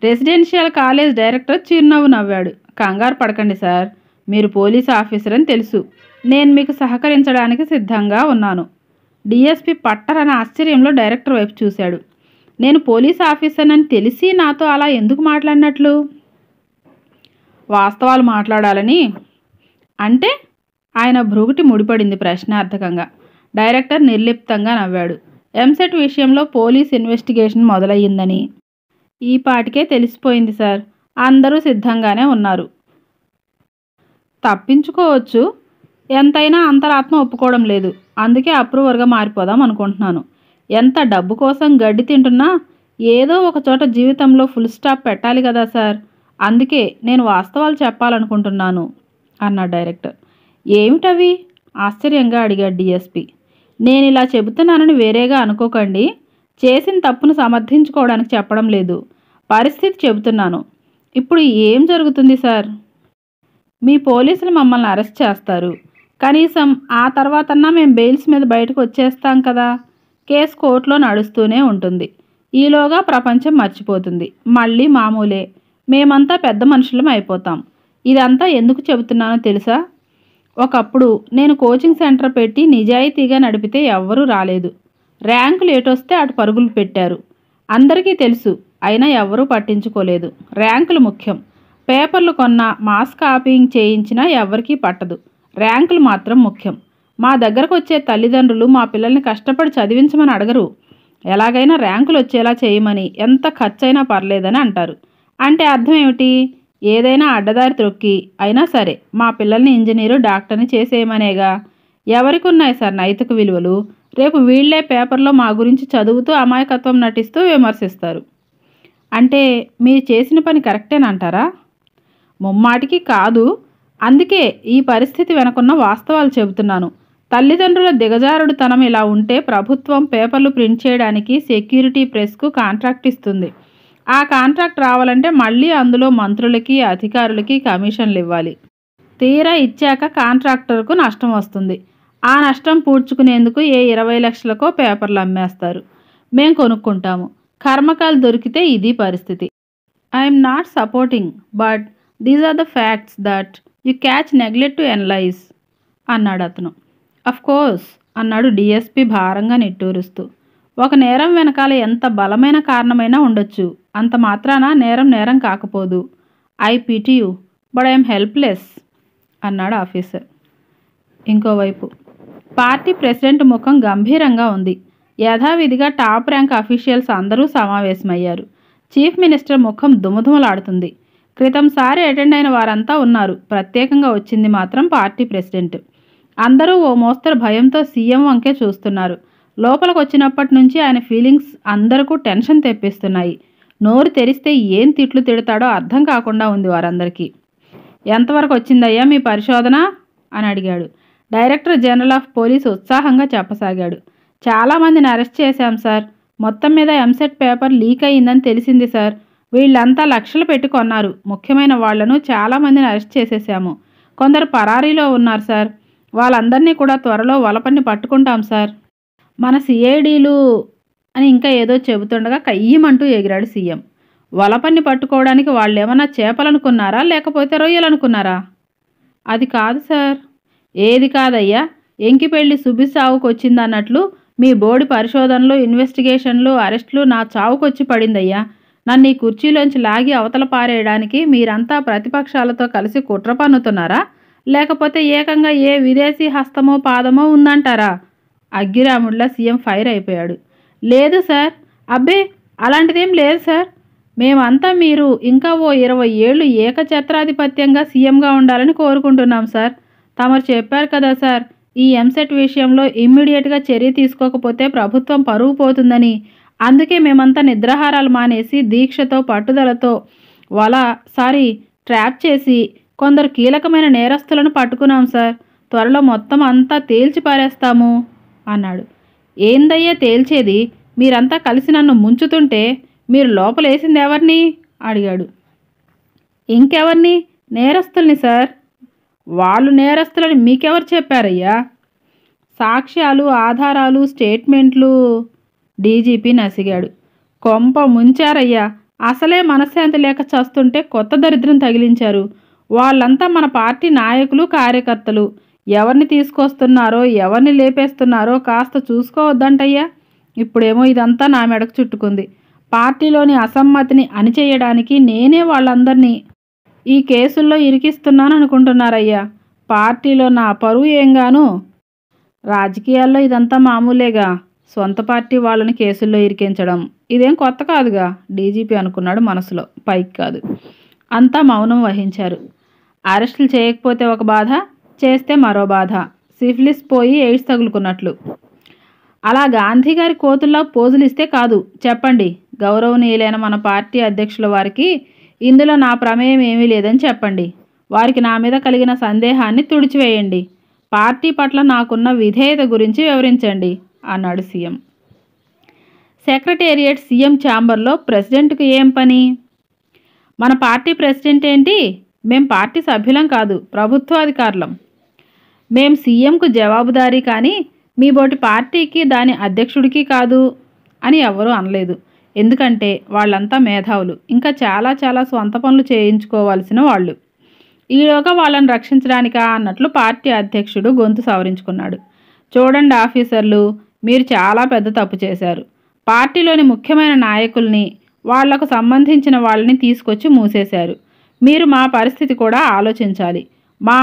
[SPEAKER 1] రెసిడెన్షియల్ కాలేజ్ డైరెక్టర్ చిరునవ్వు నవ్వాడు. కంగారు పడకండి సార్, మీరు పోలీసు ఆఫీసర్ అని తెలుసు. నేను మీకు సహకరించడానికి సిద్ధంగా ఉన్నాను. డిఎస్పి పట్టరని ఆశ్చర్యంలో డైరెక్టర్ వైపు చూశాడు. నేను పోలీస్ ఆఫీసర్నని తెలిసి నాతో అలా ఎందుకు మాట్లాడినట్లు? వాస్తవాలు మాట్లాడాలని. అంటే? ఆయన భ్రుగుటి ముడిపడింది ప్రశ్నార్థకంగా. డైరెక్టర్ నిర్లిప్తంగా నవ్వాడు. ఎంసెట్ విషయంలో పోలీస్ ఇన్వెస్టిగేషన్ మొదలయ్యిందని ఈ పాటికే తెలిసిపోయింది సార్. అందరూ సిద్ధంగానే ఉన్నారు. తప్పించుకోవచ్చు, ఎంతైనా అంతరాత్మ ఒప్పుకోవడం లేదు. అందుకే అప్రూవర్గా మారిపోదాం అనుకుంటున్నాను. ఎంత డబ్బు కోసం గడ్డి తింటున్నా ఏదో ఒక చోట జీవితంలో ఫుల్ స్టాప్ పెట్టాలి కదా సార్. అందుకే నేను వాస్తవాలు చెప్పాలనుకుంటున్నాను అన్నాడు డైరెక్టర్. ఏమిటవి? ఆశ్చర్యంగా అడిగాడు డిఎస్పి. నేను ఇలా చెబుతున్నానని వేరేగా అనుకోకండి. చేసిన తప్పును సమర్థించుకోవడానికి చెప్పడం లేదు, పరిస్థితి చెబుతున్నాను. ఇప్పుడు ఏం జరుగుతుంది సార్? మీ పోలీసులు మమ్మల్ని అరెస్ట్ చేస్తారు. కనీసం ఆ తర్వాతన్నా మేము బెయిల్స్ మీద బయటకు వచ్చేస్తాం కదా. కేసు కోర్టులో నడుస్తూనే ఉంటుంది. ఈలోగా ప్రపంచం మర్చిపోతుంది, మళ్ళీ మామూలే. మేమంతా పెద్ద మనుషులం అయిపోతాం. ఇదంతా ఎందుకు చెబుతున్నానో తెలుసా? ఒకప్పుడు నేను కోచింగ్ సెంటర్ పెట్టి నిజాయితీగా నడిపితే ఎవ్వరూ రాలేదు. ర్యాంకులు ఎటొస్తే అటు పరుగులు పెట్టారు. అందరికీ తెలుసు, అయినా ఎవ్వరూ పట్టించుకోలేదు. ర్యాంకులు ముఖ్యం. పేపర్లు కొన్నా, మాస్ కాపీయింగ్ చేయించినా ఎవరికీ పట్టదు. ర్యాంకులు మాత్రం ముఖ్యం. మా దగ్గరకు వచ్చే తల్లిదండ్రులు మా పిల్లల్ని కష్టపడి చదివించమని అడగరు. ఎలాగైనా ర్యాంకులు వచ్చేలా చేయమని, ఎంత ఖర్చైనా పర్లేదని అంటారు. అంటే అర్థం ఏమిటి? ఏదైనా అడ్డదారి త్రొక్కి అయినా సరే మా పిల్లల్ని ఇంజనీరు, డాక్టర్ని చేసేయమనేగా. ఎవరికి ఉన్నాయి సార్ నైతిక విలువలు? రేపు వీళ్లే పేపర్లో మా గురించి చదువుతూ అమాయకత్వం నటిస్తూ విమర్శిస్తారు. అంటే మీరు చేసిన పని కరెక్టేనంటారా? ముమ్మాటికి కాదు. అందుకే ఈ పరిస్థితి వెనకున్న వాస్తవాలు చెబుతున్నాను. తల్లిదండ్రుల దిగజారుడుతనం ఇలా ఉంటే ప్రభుత్వం పేపర్లు ప్రింట్ చేయడానికి సెక్యూరిటీ ప్రెస్కు కాంట్రాక్ట్ ఇస్తుంది. ఆ కాంట్రాక్ట్ రావాలంటే మళ్ళీ అందులో మంత్రులకి, అధికారులకి కమిషన్లు ఇవ్వాలి. తీరా ఇచ్చాక కాంట్రాక్టర్కు నష్టం వస్తుంది. ఆ నష్టం పూడ్చుకునేందుకు ఏ 20 లక్షలకో పేపర్లు అమ్మేస్తారు. మేం కొనుక్కుంటాము. కర్మకాలు దొరికితే ఇది పరిస్థితి. I'm not supporting, but these are the facts that you catch neglect to analyse అన్నాడు అతను. అఫ్ కోర్స్ అన్నాడు డిఎస్పి భారంగా నిట్టూరుస్తూ. ఒక నేరం వెనకాల ఎంత బలమైన కారణమైనా ఉండొచ్చు. అంత మాత్రాన నేరం నేరం కాకపోదు. I pity you, but I'm helpless అన్నాడు ఆఫీసర్. ఇంకోవైపు పార్టీ ప్రెసిడెంట్ ముఖం గంభీరంగా ఉంది. యథావిధిగా టాప్ ర్యాంక్ అఫీషియల్స్ అందరూ సమావేశమయ్యారు. చీఫ్ మినిస్టర్ ముఖం దుమదుమలాడుతుంది. క్రితంసారి అటెండ్ అయిన వారంతా ఉన్నారు. ప్రత్యేకంగా వచ్చింది మాత్రం పార్టీ ప్రెసిడెంట్. అందరూ ఓ మోస్తరు భయంతో సీఎం వంకే చూస్తున్నారు. లోపలికి వచ్చినప్పటి నుంచి ఆయన ఫీలింగ్స్ అందరికీ టెన్షన్ తెప్పిస్తున్నాయి. నోరు తెరిస్తే ఏం తిట్లు తిడతాడో అర్థం కాకుండా ఉంది వారందరికీ. ఎంతవరకు వచ్చిందయ్యా మీ పరిశోధన అని అడిగాడు. డైరెక్టర్ జనరల్ ఆఫ్ పోలీస్ ఉత్సాహంగా చెప్పసాగాడు. చాలామందిని అరెస్ట్ చేశాం సార్. మొత్తం మీద ఎంసెట్ పేపర్ లీక్ అయ్యిందని తెలిసింది సార్. వీళ్ళంతా లక్షలు పెట్టి కొన్నారు. ముఖ్యమైన వాళ్లను చాలామందిని అరెస్ట్ చేసేసాము. కొందరు పరారీలో ఉన్నారు సార్. వాళ్ళందరినీ కూడా త్వరలో వలపన్ని పట్టుకుంటాం సార్. మన సిఐడీలు అని ఇంకా ఏదో చెబుతుండగా కయ్యమంటూ ఎగిరాడు సీఎం. వలపన్ని పట్టుకోవడానికి వాళ్ళేమన్నా చేపలనుకున్నారా, లేకపోతే రొయ్యలనుకున్నారా? అది కాదు సార్. ఏది కాదయ్యా, ఎంకిపెళ్ళి సుబ్బి సావుకు వచ్చిందన్నట్లు మీ బోర్డు పరిశోధనలు, ఇన్వెస్టిగేషన్లు, అరెస్టులు నా చావుకొచ్చి పడిందయ్యా. నన్ను ఈ కుర్చీలోంచి లాగి అవతల పారేయడానికి మీరంతా ప్రతిపక్షాలతో కలిసి కుట్ర పన్నుతున్నారా, లేకపోతే ఏకంగా ఏ విదేశీ హస్తమో పాదమో ఉందంటారా? అగ్గిరాముడిలా సీఎం ఫైర్ అయిపోయాడు. లేదు సార్, అబ్బే అలాంటిదేం లేదు సార్. మేమంతా మీరు ఇంకా ఓ 20 ఏళ్ళు ఏకఛత్రాధిపత్యంగా సీఎంగా ఉండాలని కోరుకుంటున్నాం సార్. తమరు చెప్పారు కదా సార్, ఈ ఎంసెట్ విషయంలో ఇమ్మీడియట్గా చర్య తీసుకోకపోతే ప్రభుత్వం పరువు పోతుందని. అందుకే మేమంతా నిద్రాహారాలు మానేసి దీక్షతో పట్టుదలతో ట్రాప్ చేసి కొందరు కీలకమైన నేరస్తులను పట్టుకున్నాం సార్. త్వరలో మొత్తం అంతా తేల్చి పారేస్తాము అన్నాడు. ఏందయ్యా తేల్చేది? మీరంతా కలిసి నన్ను ముంచుతుంటే మీరు లోపలేసింది ఎవరిని అడిగాడు. ఇంకెవరిని? నేరస్తుల్ని సార్. వాళ్ళు నేరస్తులని మీకెవరు చెప్పారయ్యా? సాక్ష్యాలు, ఆధారాలు, స్టేట్మెంట్లు. డీజీపీ నసిగాడు. కొంప ముంచారయ్యా. అసలే మనశ్శాంతి లేక చస్తుంటే కొత్త దరిద్రం తగిలించారు. వాళ్ళంతా మన పార్టీ నాయకులు, కార్యకర్తలు. ఎవరిని తీసుకొస్తున్నారో, ఎవరిని లేపేస్తున్నారో కాస్త చూసుకోవద్దంటయ్యా. ఇప్పుడేమో ఇదంతా నా మెడకు చుట్టుకుంది. పార్టీలోని అసమ్మతిని అణిచేయడానికి నేనే వాళ్ళందరినీ ఈ కేసుల్లో ఇరికిస్తున్నాను అనుకుంటున్నారయ్యా. పార్టీలో నా పరువు ఏంగాను? రాజకీయాల్లో ఇదంతా మామూలేగా. సొంత పార్టీ వాళ్ళని కేసుల్లో ఇరికించడం ఇదేం కొత్త కాదుగా డీజీపీ అనుకున్నాడు మనసులో, పైకి కాదు. అంతా మౌనం వహించారు. అరెస్టులు చేయకపోతే ఒక బాధ, చేస్తే మరో బాధ. సిఫిలిస్ పోయి ఎయిడ్స్ తగులుకున్నట్లు. అలా గాంధీ గారి కోతుల్లో పోజులు ఇస్తే కాదు. చెప్పండి, గౌరవనీయులైన మన పార్టీ అధ్యక్షుల వారికి ఇందులో నా ప్రమేయం ఏమీ లేదని చెప్పండి. వారికి నా మీద కలిగిన సందేహాన్ని తుడిచివేయండి. పార్టీ పట్ల నాకున్న విధేయత గురించి వివరించండి అన్నాడు సీఎం. సెక్రటేరియట్ సీఎం ఛాంబర్లో ప్రెసిడెంట్కు ఏం పని? మన పార్టీ ప్రెసిడెంట్ ఏంటి? మేం పార్టీ సభ్యులం కాదు, ప్రభుత్వాధికారులం. మేం సీఎంకు జవాబుదారీ కానీ మీ బోటి పార్టీకి, దాని అధ్యక్షుడికి కాదు అని ఎవరూ అనలేదు. ఎందుకంటే వాళ్ళంతా మేధావులు, ఇంకా చాలా చాలా స్వంత పనులు చేయించుకోవాల్సిన వాళ్ళు. ఈలోగా వాళ్ళని రక్షించడానికా అన్నట్లు పార్టీ అధ్యక్షుడు గొంతు సవరించుకున్నాడు. చూడండి ఆఫీసర్లు, మీరు చాలా పెద్ద తప్పు చేశారు. పార్టీలోని ముఖ్యమైన నాయకుల్ని, వాళ్లకు సంబంధించిన వాళ్ళని తీసుకొచ్చి మూసేశారు. మీరు మా పరిస్థితి కూడా ఆలోచించాలి. మా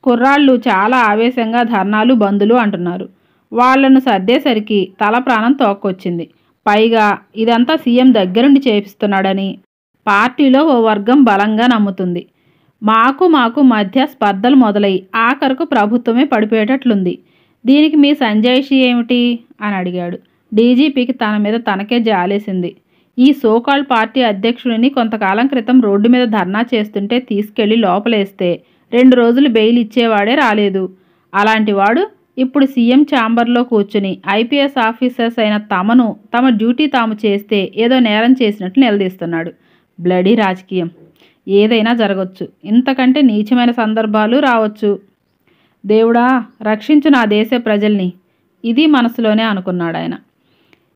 [SPEAKER 1] కుర్రాళ్ళు చాలా ఆవేశంగా ధర్నాలు, బందులు అంటున్నారు. వాళ్లను సర్దేసరికి తల ప్రాణం తోక్కొచ్చింది. పైగా ఇదంతా సీఎం దగ్గరుండి చేపిస్తున్నాడని పార్టీలో ఓ వర్గం బలంగా నమ్ముతుంది. మాకు మధ్య స్పర్ధలు మొదలై ఆఖరకు ప్రభుత్వమే పడిపోయేటట్లుంది. దీనికి మీ సంజాయిషీ ఏమిటి అని అడిగాడు. డీజీపీకి తన మీద తనకే జాలేసింది. ఈ సోకాల్ పార్టీ అధ్యక్షుడిని కొంతకాలం క్రితం రోడ్డు మీద ధర్నా చేస్తుంటే తీసుకెళ్లి లోపలేస్తే 2 రోజులు బెయిల్ ఇచ్చేవాడే రాలేదు. అలాంటి వాడు ఇప్పుడు సీఎం ఛాంబర్లో కూర్చుని ఐపీఎస్ ఆఫీసర్స్ అయిన తమ డ్యూటీ తాము చేస్తే ఏదో నేరం చేసినట్లు నిలదీస్తున్నాడు. బ్లడీ రాజకీయం. ఏదైనా జరగవచ్చు. ఇంతకంటే నీచమైన సందర్భాలు రావచ్చు. దేవుడా రక్షించు నా దేశ ప్రజల్ని, ఇది మనసులోనే అనుకున్నాడు ఆయన.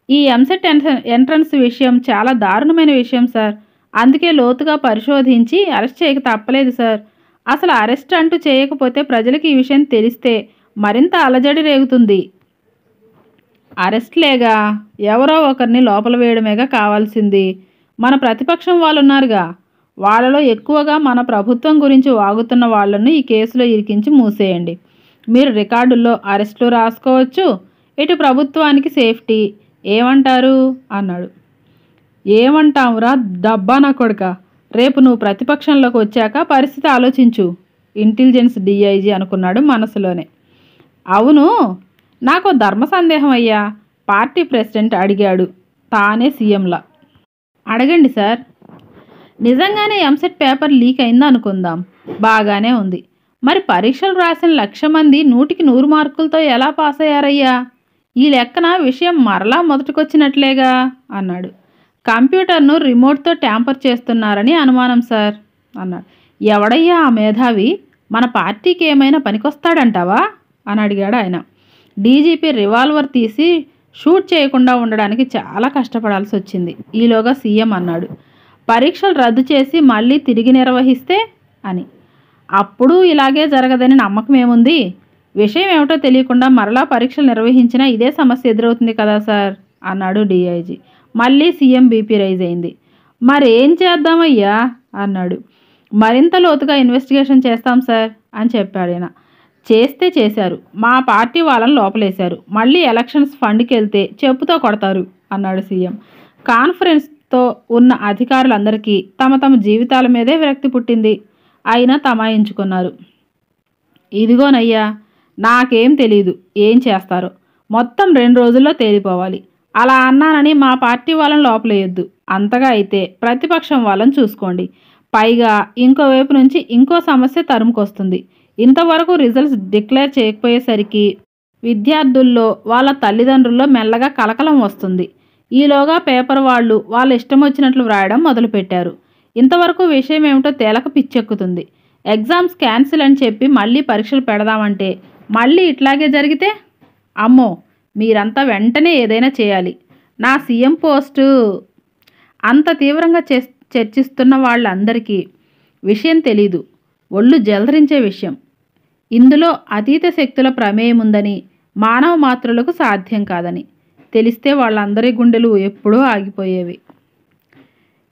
[SPEAKER 1] ఈ ఎంసెట్ ఎంట్రన్స్ విషయం చాలా దారుణమైన విషయం సార్. అందుకే లోతుగా పరిశోధించి అరెస్ట్ చేయక తప్పలేదు సార్. అసలు అరెస్ట్ అంటూ చేయకపోతే ప్రజలకు ఈ విషయం తెలిస్తే మరింత అలజడి రేగుతుంది. అరెస్ట్లేగా, ఎవరో ఒకరిని లోపల వేయడమేగా కావాల్సింది. మన ప్రతిపక్షం వాళ్ళు ఉన్నారుగా, వాళ్ళలో ఎక్కువగా మన ప్రభుత్వం గురించి వాగుతున్న వాళ్లను ఈ కేసులో ఇరికించి మూసేయండి. మీరు రికార్డుల్లో అరెస్టులు రాసుకోవచ్చు, ఇటు ప్రభుత్వానికి సేఫ్టీ. ఏమంటారు అన్నాడు. ఏమంటావురా డబ్బా నా కొడుక, రేపు నువ్వు ప్రతిపక్షంలోకి వచ్చాక పరిస్థితి ఆలోచించు. ఇంటెలిజెన్స్ డీఐజీ అనుకున్నాడు మనసులోనే. అవును, నాకు ధర్మ సందేహం అయ్యా, పార్టీ ప్రెసిడెంట్ అడిగాడు తానే సీఎంలా. అడగండి సార్. నిజంగానే ఎంసెట్ పేపర్ లీక్ అయింది అనుకుందాం, బాగానే ఉంది. మరి పరీక్షలు రాసిన 1,00,000 మంది 100కి 100 మార్కులతో ఎలా పాస్ అయ్యారయ్యా? ఈ లెక్కన విషయం మరలా మొదటికొచ్చినట్లేగా అన్నాడు. కంప్యూటర్ను రిమోట్తో ట్యాంపర్ చేస్తున్నారని అనుమానం సార్ అన్నాడు. ఎవడయ్యా ఆ మేధావి? మన పార్టీకి ఏమైనా పనికొస్తాడంటావా అని అడిగాడు ఆయన. డీజీపీ రివాల్వర్ తీసి షూట్ చేయకుండా ఉండడానికి చాలా కష్టపడాల్సి వచ్చింది. ఈలోగా సీఎం అన్నాడు, పరీక్షలు రద్దు చేసి మళ్ళీ తిరిగి నిర్వహిస్తే అని. అప్పుడు ఇలాగే జరగదని నమ్మకం ఏముంది? విషయం ఏమిటో తెలియకుండా మరలా పరీక్షలు నిర్వహించినా ఇదే సమస్య ఎదురవుతుంది కదా సార్ అన్నాడు డీఐజీ. మళ్ళీ సీఎం బీపీ రైజ్ అయింది. మరేం చేద్దామయ్యా అన్నాడు. మరింత లోతుగా ఇన్వెస్టిగేషన్ చేస్తాం సార్ అని చెప్పాడు ఆయన. చేస్తే చేశారు, మా పార్టీ వాళ్ళని లోపలేశారు. మళ్ళీ ఎలక్షన్స్ ఫండ్కి వెళ్తే చెప్పుతో కొడతారు అన్నాడు సీఎం. కాన్ఫరెన్స్ తో ఉన్న అధికారులందరికీ తమ తమ జీవితాల మీదే విరక్తి పుట్టింది. అయినా తమాయించుకున్నారు. ఇదిగోనయ్యా, నాకేం తెలీదు ఏం చేస్తారో, మొత్తం 2 రోజుల్లో తేలిపోవాలి. అలా అన్నానని మా పార్టీ వాళ్ళని లోపలేయొద్దు. అంతగా అయితే ప్రతిపక్షం వాళ్ళని చూసుకోండి. పైగా ఇంకోవైపు నుంచి ఇంకో సమస్య తరుముకొస్తుంది. ఇంతవరకు రిజల్ట్స్ డిక్లేర్ చేయకపోయేసరికి విద్యార్థుల్లో వాళ్ళ తల్లిదండ్రుల్లో మెల్లగా కలకలం వస్తుంది. ఈలోగా పేపర్ వాళ్ళు వాళ్ళ ఇష్టం వచ్చినట్లు వ్రాయడం మొదలుపెట్టారు. ఇంతవరకు విషయం ఏమిటో తేలక పిచ్చెక్కుతుంది. ఎగ్జామ్స్ క్యాన్సిల్ అని చెప్పి మళ్ళీ పరీక్షలు పెడదామంటే మళ్ళీ ఇట్లాగే జరిగితే అమ్మో, మీరంతా వెంటనే ఏదైనా చేయాలి. నా సీఎం పోస్టు. అంత తీవ్రంగా చర్చిస్తున్న వాళ్ళందరికీ విషయం తెలీదు. ఒళ్ళు జలధరించే విషయం. ఇందులో అతీత శక్తుల ప్రమేయం ఉందని, మానవ మాత్రులకు సాధ్యం కాదని తెలిస్తే వాళ్ళందరి గుండెలు ఎప్పుడూ ఆగిపోయేవి.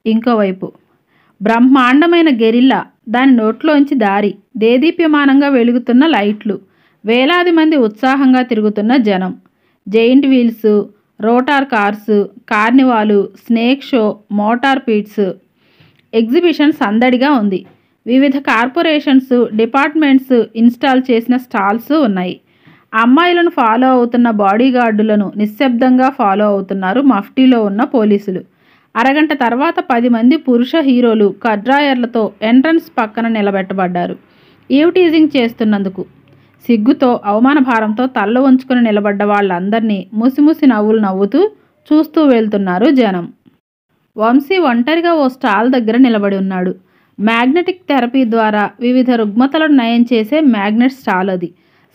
[SPEAKER 1] ఇంకోవైపు బ్రహ్మాండమైన గెరిల్లా, దాని నోట్లోంచి దారి, దేదీప్యమానంగా వెలుగుతున్న లైట్లు, వేలాది మంది ఉత్సాహంగా తిరుగుతున్న జనం, giant wheels, rotor cars, carnival, snake show, motor pits, exhibition సందడిగా ఉంది. వివిధ కార్పొరేషన్స్, డిపార్ట్మెంట్స్ ఇన్స్టాల్ చేసిన స్టాల్స్ ఉన్నాయి. అమ్మాయిలను ఫాలో అవుతున్న బాడీగార్డులను నిశ్శబ్దంగా ఫాలో అవుతున్నారు మఫ్టీలో ఉన్న పోలీసులు. అరగంట తర్వాత 10 మంది పురుష హీరోలు కడ్రాయర్లతో ఎంట్రన్స్ పక్కన నిలబెట్టబడ్డారు. ఈవ్టీజింగ్ చేస్తున్నందుకు. సిగ్గుతో, అవమాన భారంతో తల్ల వంచుకొని నిలబడ్డ వాళ్ళందరినీ ముసిముసి నవ్వులు నవ్వుతూ చూస్తూ వెళ్తున్నారు జనం. వంశీ ఒంటరిగా ఓ స్టాల్ దగ్గర నిలబడి ఉన్నాడు. మ్యాగ్నెటిక్ థెరపీ ద్వారా వివిధ రుగ్మతలను నయం చేసే మ్యాగ్నెట్ స్టాల్ అది.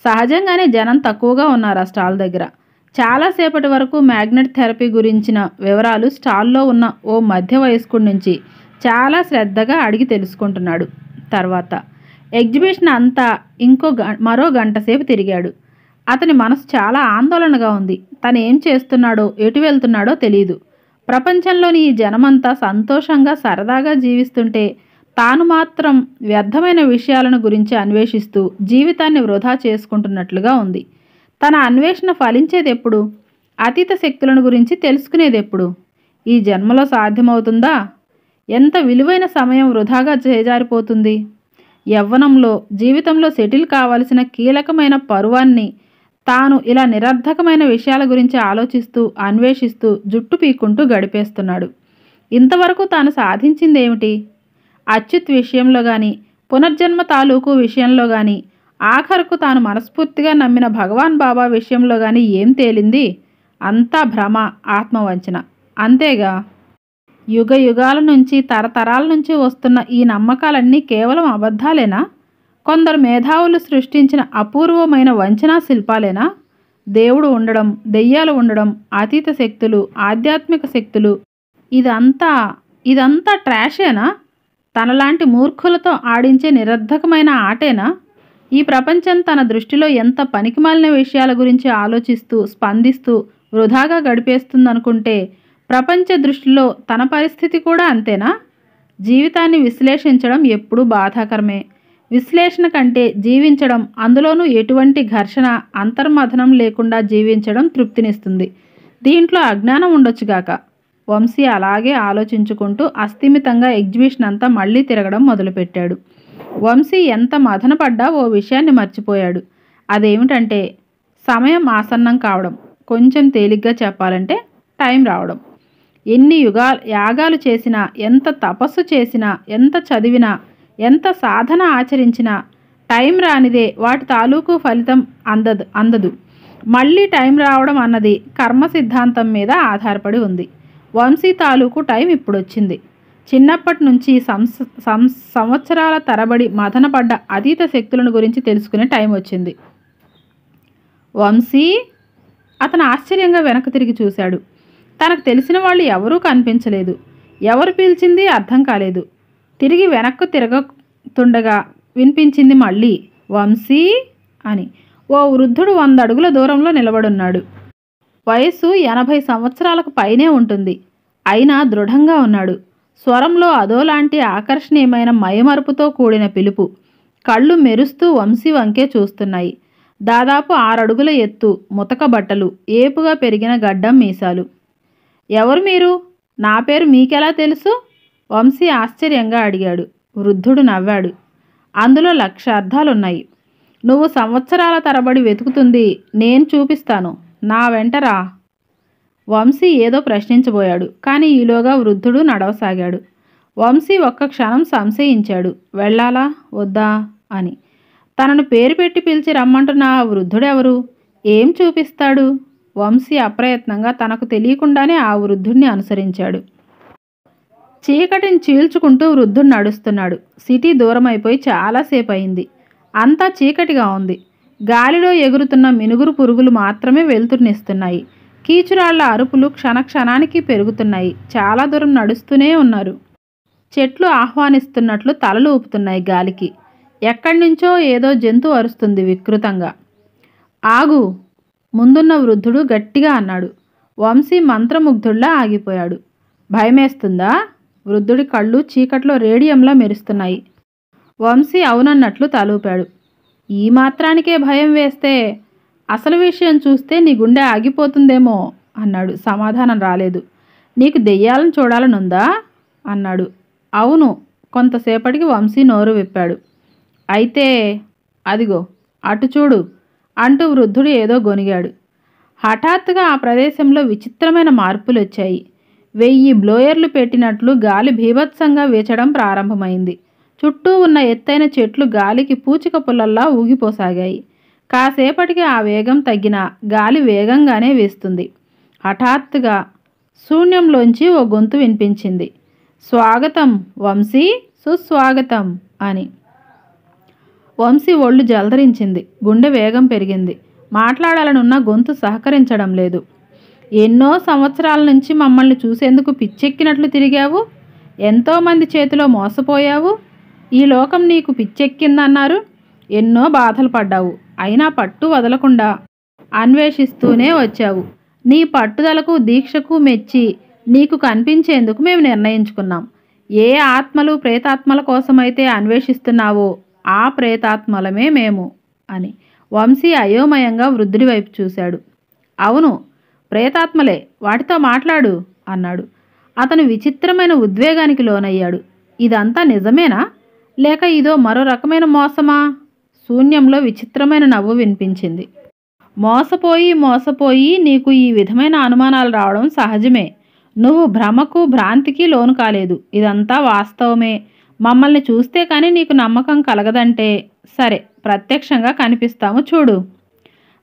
[SPEAKER 1] సహజంగానే జనం తక్కువగా ఉన్నారు ఆ స్టాల్ దగ్గర. చాలాసేపటి వరకు మ్యాగ్నెట్ థెరపీ గురించిన వివరాలు స్టాల్లో ఉన్న ఓ మధ్య వయస్కుడి నుంచి చాలా శ్రద్ధగా అడిగి తెలుసుకుంటున్నాడు. తర్వాత ఎగ్జిబిషన్ అంతా మరో గంట సేపు తిరిగాడు. అతని మనసు చాలా ఆందోళనగా ఉంది. తను ఏం చేస్తున్నాడో, ఎటు వెళ్తున్నాడో తెలియదు. ప్రపంచంలోని ఈ జనమంతా సంతోషంగా సరదాగా జీవిస్తుంటే తాను మాత్రం వ్యర్థమైన విషయాలను గురించి అన్వేషిస్తూ జీవితాన్ని వృధా చేసుకుంటున్నట్లుగా ఉంది. తన అన్వేషణ ఫలించేదెప్పుడు? అతీత శక్తులను గురించి తెలుసుకునేదెప్పుడు? ఈ జన్మలో సాధ్యమవుతుందా? ఎంత విలువైన సమయం వృధాగా చేజారిపోతుంది. యవ్వనంలో, జీవితంలో సెటిల్ కావలసిన కీలకమైన పరువాన్ని తాను ఇలా నిరర్ధకమైన విషయాల గురించి ఆలోచిస్తూ, అన్వేషిస్తూ, జుట్టు పీక్కుంటూ గడిపేస్తున్నాడు. ఇంతవరకు తాను సాధించిందేమిటి? అచ్యుత్ విషయంలో కానీ, పునర్జన్మ తాలూకు విషయంలో కానీ, ఆఖరుకు తాను మనస్ఫూర్తిగా నమ్మిన భగవాన్ బాబా విషయంలో కానీ ఏం తేలింది? అంతా భ్రమ, ఆత్మవంచన. అంతేగా. యుగ యుగాల నుంచి, తరతరాల నుంచి వస్తున్న ఈ నమ్మకాలన్నీ కేవలం అబద్ధాలేనా? కొందరు మేధావులు సృష్టించిన అపూర్వమైన వంచనా శిల్పాలేనా? దేవుడు ఉండడం, దెయ్యాలు ఉండడం, అతీత శక్తులు, ఆధ్యాత్మిక శక్తులు, ఇదంతా ట్రాషేనా? తనలాంటి మూర్ఖులతో ఆడించే నిరర్ధకమైన ఆటేనా? ఈ ప్రపంచం తన దృష్టిలో ఎంత పనికిమాలిన విషయాల గురించి ఆలోచిస్తూ, స్పందిస్తూ వృధాగా గడిపేస్తుందనుకుంటే ప్రపంచ దృష్టిలో తన పరిస్థితి కూడా అంతేనా? జీవితాన్ని విశ్లేషించడం ఎప్పుడూ బాధాకరమే. విశ్లేషణ కంటే జీవించడం, అందులోనూ ఎటువంటి ఘర్షణ, అంతర్మథనం లేకుండా జీవించడం తృప్తినిస్తుంది. దీంట్లో అజ్ఞానం ఉండొచ్చుగాక. వంశీ అలాగే ఆలోచించుకుంటూ అస్థిమితంగా ఎగ్జిబిషన్ అంతా మళ్ళీ తిరగడం మొదలుపెట్టాడు. వంశీ ఎంత మదనపడ్డా ఓ విషయాన్ని మర్చిపోయాడు. అదేమిటంటే సమయం ఆసన్నం కావడం. కొంచెం తేలిగ్గా చెప్పాలంటే టైం రావడం. ఎన్ని యాగాలు చేసినా, ఎంత తపస్సు చేసినా, ఎంత చదివినా, ఎంత సాధన ఆచరించినా టైం రానిదే వాటి తాలూకు ఫలితం అందదు. మళ్ళీ టైం రావడం అన్నది కర్మ సిద్ధాంతం మీద ఆధారపడి ఉంది. వంశీ తాలూకు టైం ఇప్పుడొచ్చింది. చిన్నప్పటి నుంచి సంవత్సరాల తరబడి మదనపడ్డ అతీత శక్తులను గురించి తెలుసుకునే టైం వచ్చింది. వంశీ? అతను ఆశ్చర్యంగా వెనక్కి తిరిగి చూశాడు. తనకు తెలిసిన వాళ్ళు ఎవరూ కనిపించలేదు. ఎవరు పిలిచింది అర్థం కాలేదు. తిరిగి వెనక్కు తిరగతుండగా వినిపించింది మళ్ళీ వంశీ అని. ఓ వృద్ధుడు 100 అడుగుల దూరంలో నిలబడున్నాడు. వయసు 80 సంవత్సరాలకు పైనే ఉంటుంది. అయినా దృఢంగా ఉన్నాడు. స్వరంలో అదోలాంటి ఆకర్షణీయమైన మయమరుపుతో కూడిన పిలుపు. కళ్ళు మెరుస్తూ వంశీ వంకే చూస్తున్నాయి. దాదాపు 6 అడుగుల ఎత్తు, ముతక బట్టలు, ఏపుగా పెరిగిన గడ్డం మీసాలు. ఎవరు మీరు నా పేరు మీకెలా తెలుసు? వంశీ ఆశ్చర్యంగా అడిగాడు. వృద్ధుడు నవ్వాడు. అందులో 1,00,000 అర్థాలున్నాయి. నువ్వు సంవత్సరాల తరబడి వెతుకుతుంది నేను చూపిస్తాను. నా వెంటరా. వంశీ ఏదో ప్రశ్నించబోయాడు. కానీ ఈలోగా వృద్ధుడు నడవసాగాడు. వంశీ ఒక్క క్షణం సంశయించాడు. వెళ్ళాలా వద్దా అని. తనను పేరు పెట్టి పిలిచి రమ్మంటున్న ఆ వృద్ధుడెవరు? ఏం చూపిస్తాడు? వంశీ అప్రయత్నంగా తనకు తెలియకుండానే ఆ వృద్ధుడిని అనుసరించాడు. చీకటిని చీల్చుకుంటూ వృద్ధుడు నడుస్తున్నాడు. సిటీ దూరమైపోయి చాలాసేపు అయింది. అంతా చీకటిగా ఉంది. గాలిలో ఎగురుతున్న మినుగురు పురుగులు మాత్రమే వెలుతురునిస్తున్నాయి. కీచురాళ్ల అరుపులు క్షణక్షణానికి పెరుగుతున్నాయి. చాలా దూరం నడుస్తూనే ఉన్నారు. చెట్లు ఆహ్వానిస్తున్నట్లు తలలు ఊపుతున్నాయి గాలికి. ఎక్కడి నుంచో ఏదో జంతువు అరుస్తుంది వికృతంగా. ఆగు! ముందున్న వృద్ధుడు గట్టిగా అన్నాడు. వంశీ మంత్రముగ్ధుల్లా ఆగిపోయాడు. భయమేస్తుందా? వృద్ధుడి కళ్ళు చీకట్లో రేడియంలా మెరుస్తున్నాయి. వంశీ అవునన్నట్లు తలూపాడు. ఈ మాత్రానికే భయం వేస్తే అసలు విషయం చూస్తే నీ గుండె ఆగిపోతుందేమో అన్నాడు. సమాధానం రాలేదు. నీకు దెయ్యాలను చూడాలనుందా అన్నాడు. అవును. కొంతసేపటికి వంశీ నోరు విప్పాడు. అయితే అదిగో అటు చూడు అంటూ వృద్ధుడు ఏదో గొనిగాడు. హఠాత్తుగా ఆ ప్రదేశంలో విచిత్రమైన మార్పులు వచ్చాయి. 1000 బ్లోయర్లు పెట్టినట్లు గాలి భీభత్సంగా వీచడం ప్రారంభమైంది. చుట్టూ ఉన్న ఎత్తైన చెట్లు గాలికి పూచిక పుల్లల్లా ఊగిపోసాగాయి. కాసేపటికి ఆ వేగం తగ్గినా గాలి వేగంగానే వీస్తుంది. హఠాత్తుగా శూన్యంలోంచి ఓ గొంతు వినిపించింది. స్వాగతం వంశీ, సుస్వాగతం అని. వంశీ ఒళ్ళు జలధరించింది. గుండె వేగం పెరిగింది. మాట్లాడాలనున్న గొంతు సహకరించడం లేదు. ఎన్నో సంవత్సరాల నుంచి మమ్మల్ని చూసేందుకు పిచ్చెక్కినట్లు తిరిగావు. ఎంతోమంది చేతిలో మోసపోయావు. ఈ లోకం నీకు పిచ్చెక్కిందన్నారు. ఎన్నో బాధలు పడ్డావు. అయినా పట్టు వదలకుండా అన్వేషిస్తూనే వచ్చావు. నీ పట్టుదలకు దీక్షకు మెచ్చి నీకు కనిపించేందుకు మేము నిర్ణయించుకున్నాం. ఏ ఆత్మలు ప్రేతాత్మల కోసమైతే అన్వేషిస్తున్నావో ఆ ప్రేతాత్మలమే మేము అని. వంశీ అయోమయంగా వృద్ధుడి వైపు చూశాడు. అవును, ప్రేతాత్మలే. వాటితో మాట్లాడు అన్నాడు. అతను విచిత్రమైన ఉద్వేగానికి లోనయ్యాడు. ఇదంతా నిజమేనా? లేక ఇదో మరో రకమైన మోసమా? శూన్యంలో విచిత్రమైన నవ్వు వినిపించింది. మోసపోయి నీకు ఈ విధమైన అనుమానాలు రావడం సహజమే. నువ్వు భ్రమకు భ్రాంతికి లోను కాలేదు. ఇదంతా వాస్తవమే. మమ్మల్ని చూస్తే కానీ నీకు నమ్మకం కలగదంటే సరే, ప్రత్యక్షంగా కనిపిస్తాము చూడు.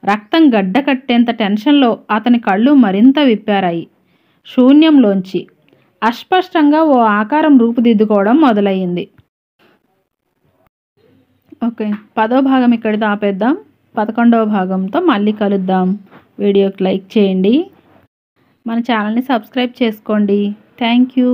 [SPEAKER 1] రక్తం గడ్డకట్టేంత టెన్షన్లో అతని కళ్ళు మరింత విప్పారాయి. శూన్యంలోంచి అస్పష్టంగా ఓ ఆకారం రూపుదిద్దుకోవడం మొదలయ్యింది. ఓకే, 10వ భాగం ఇక్కడితో ఆపేద్దాం. 11వ భాగంతో మళ్ళీ కలుద్దాం. వీడియోకి లైక్ చేయండి. మన ఛానల్ని సబ్స్క్రైబ్ చేసుకోండి. Thank you.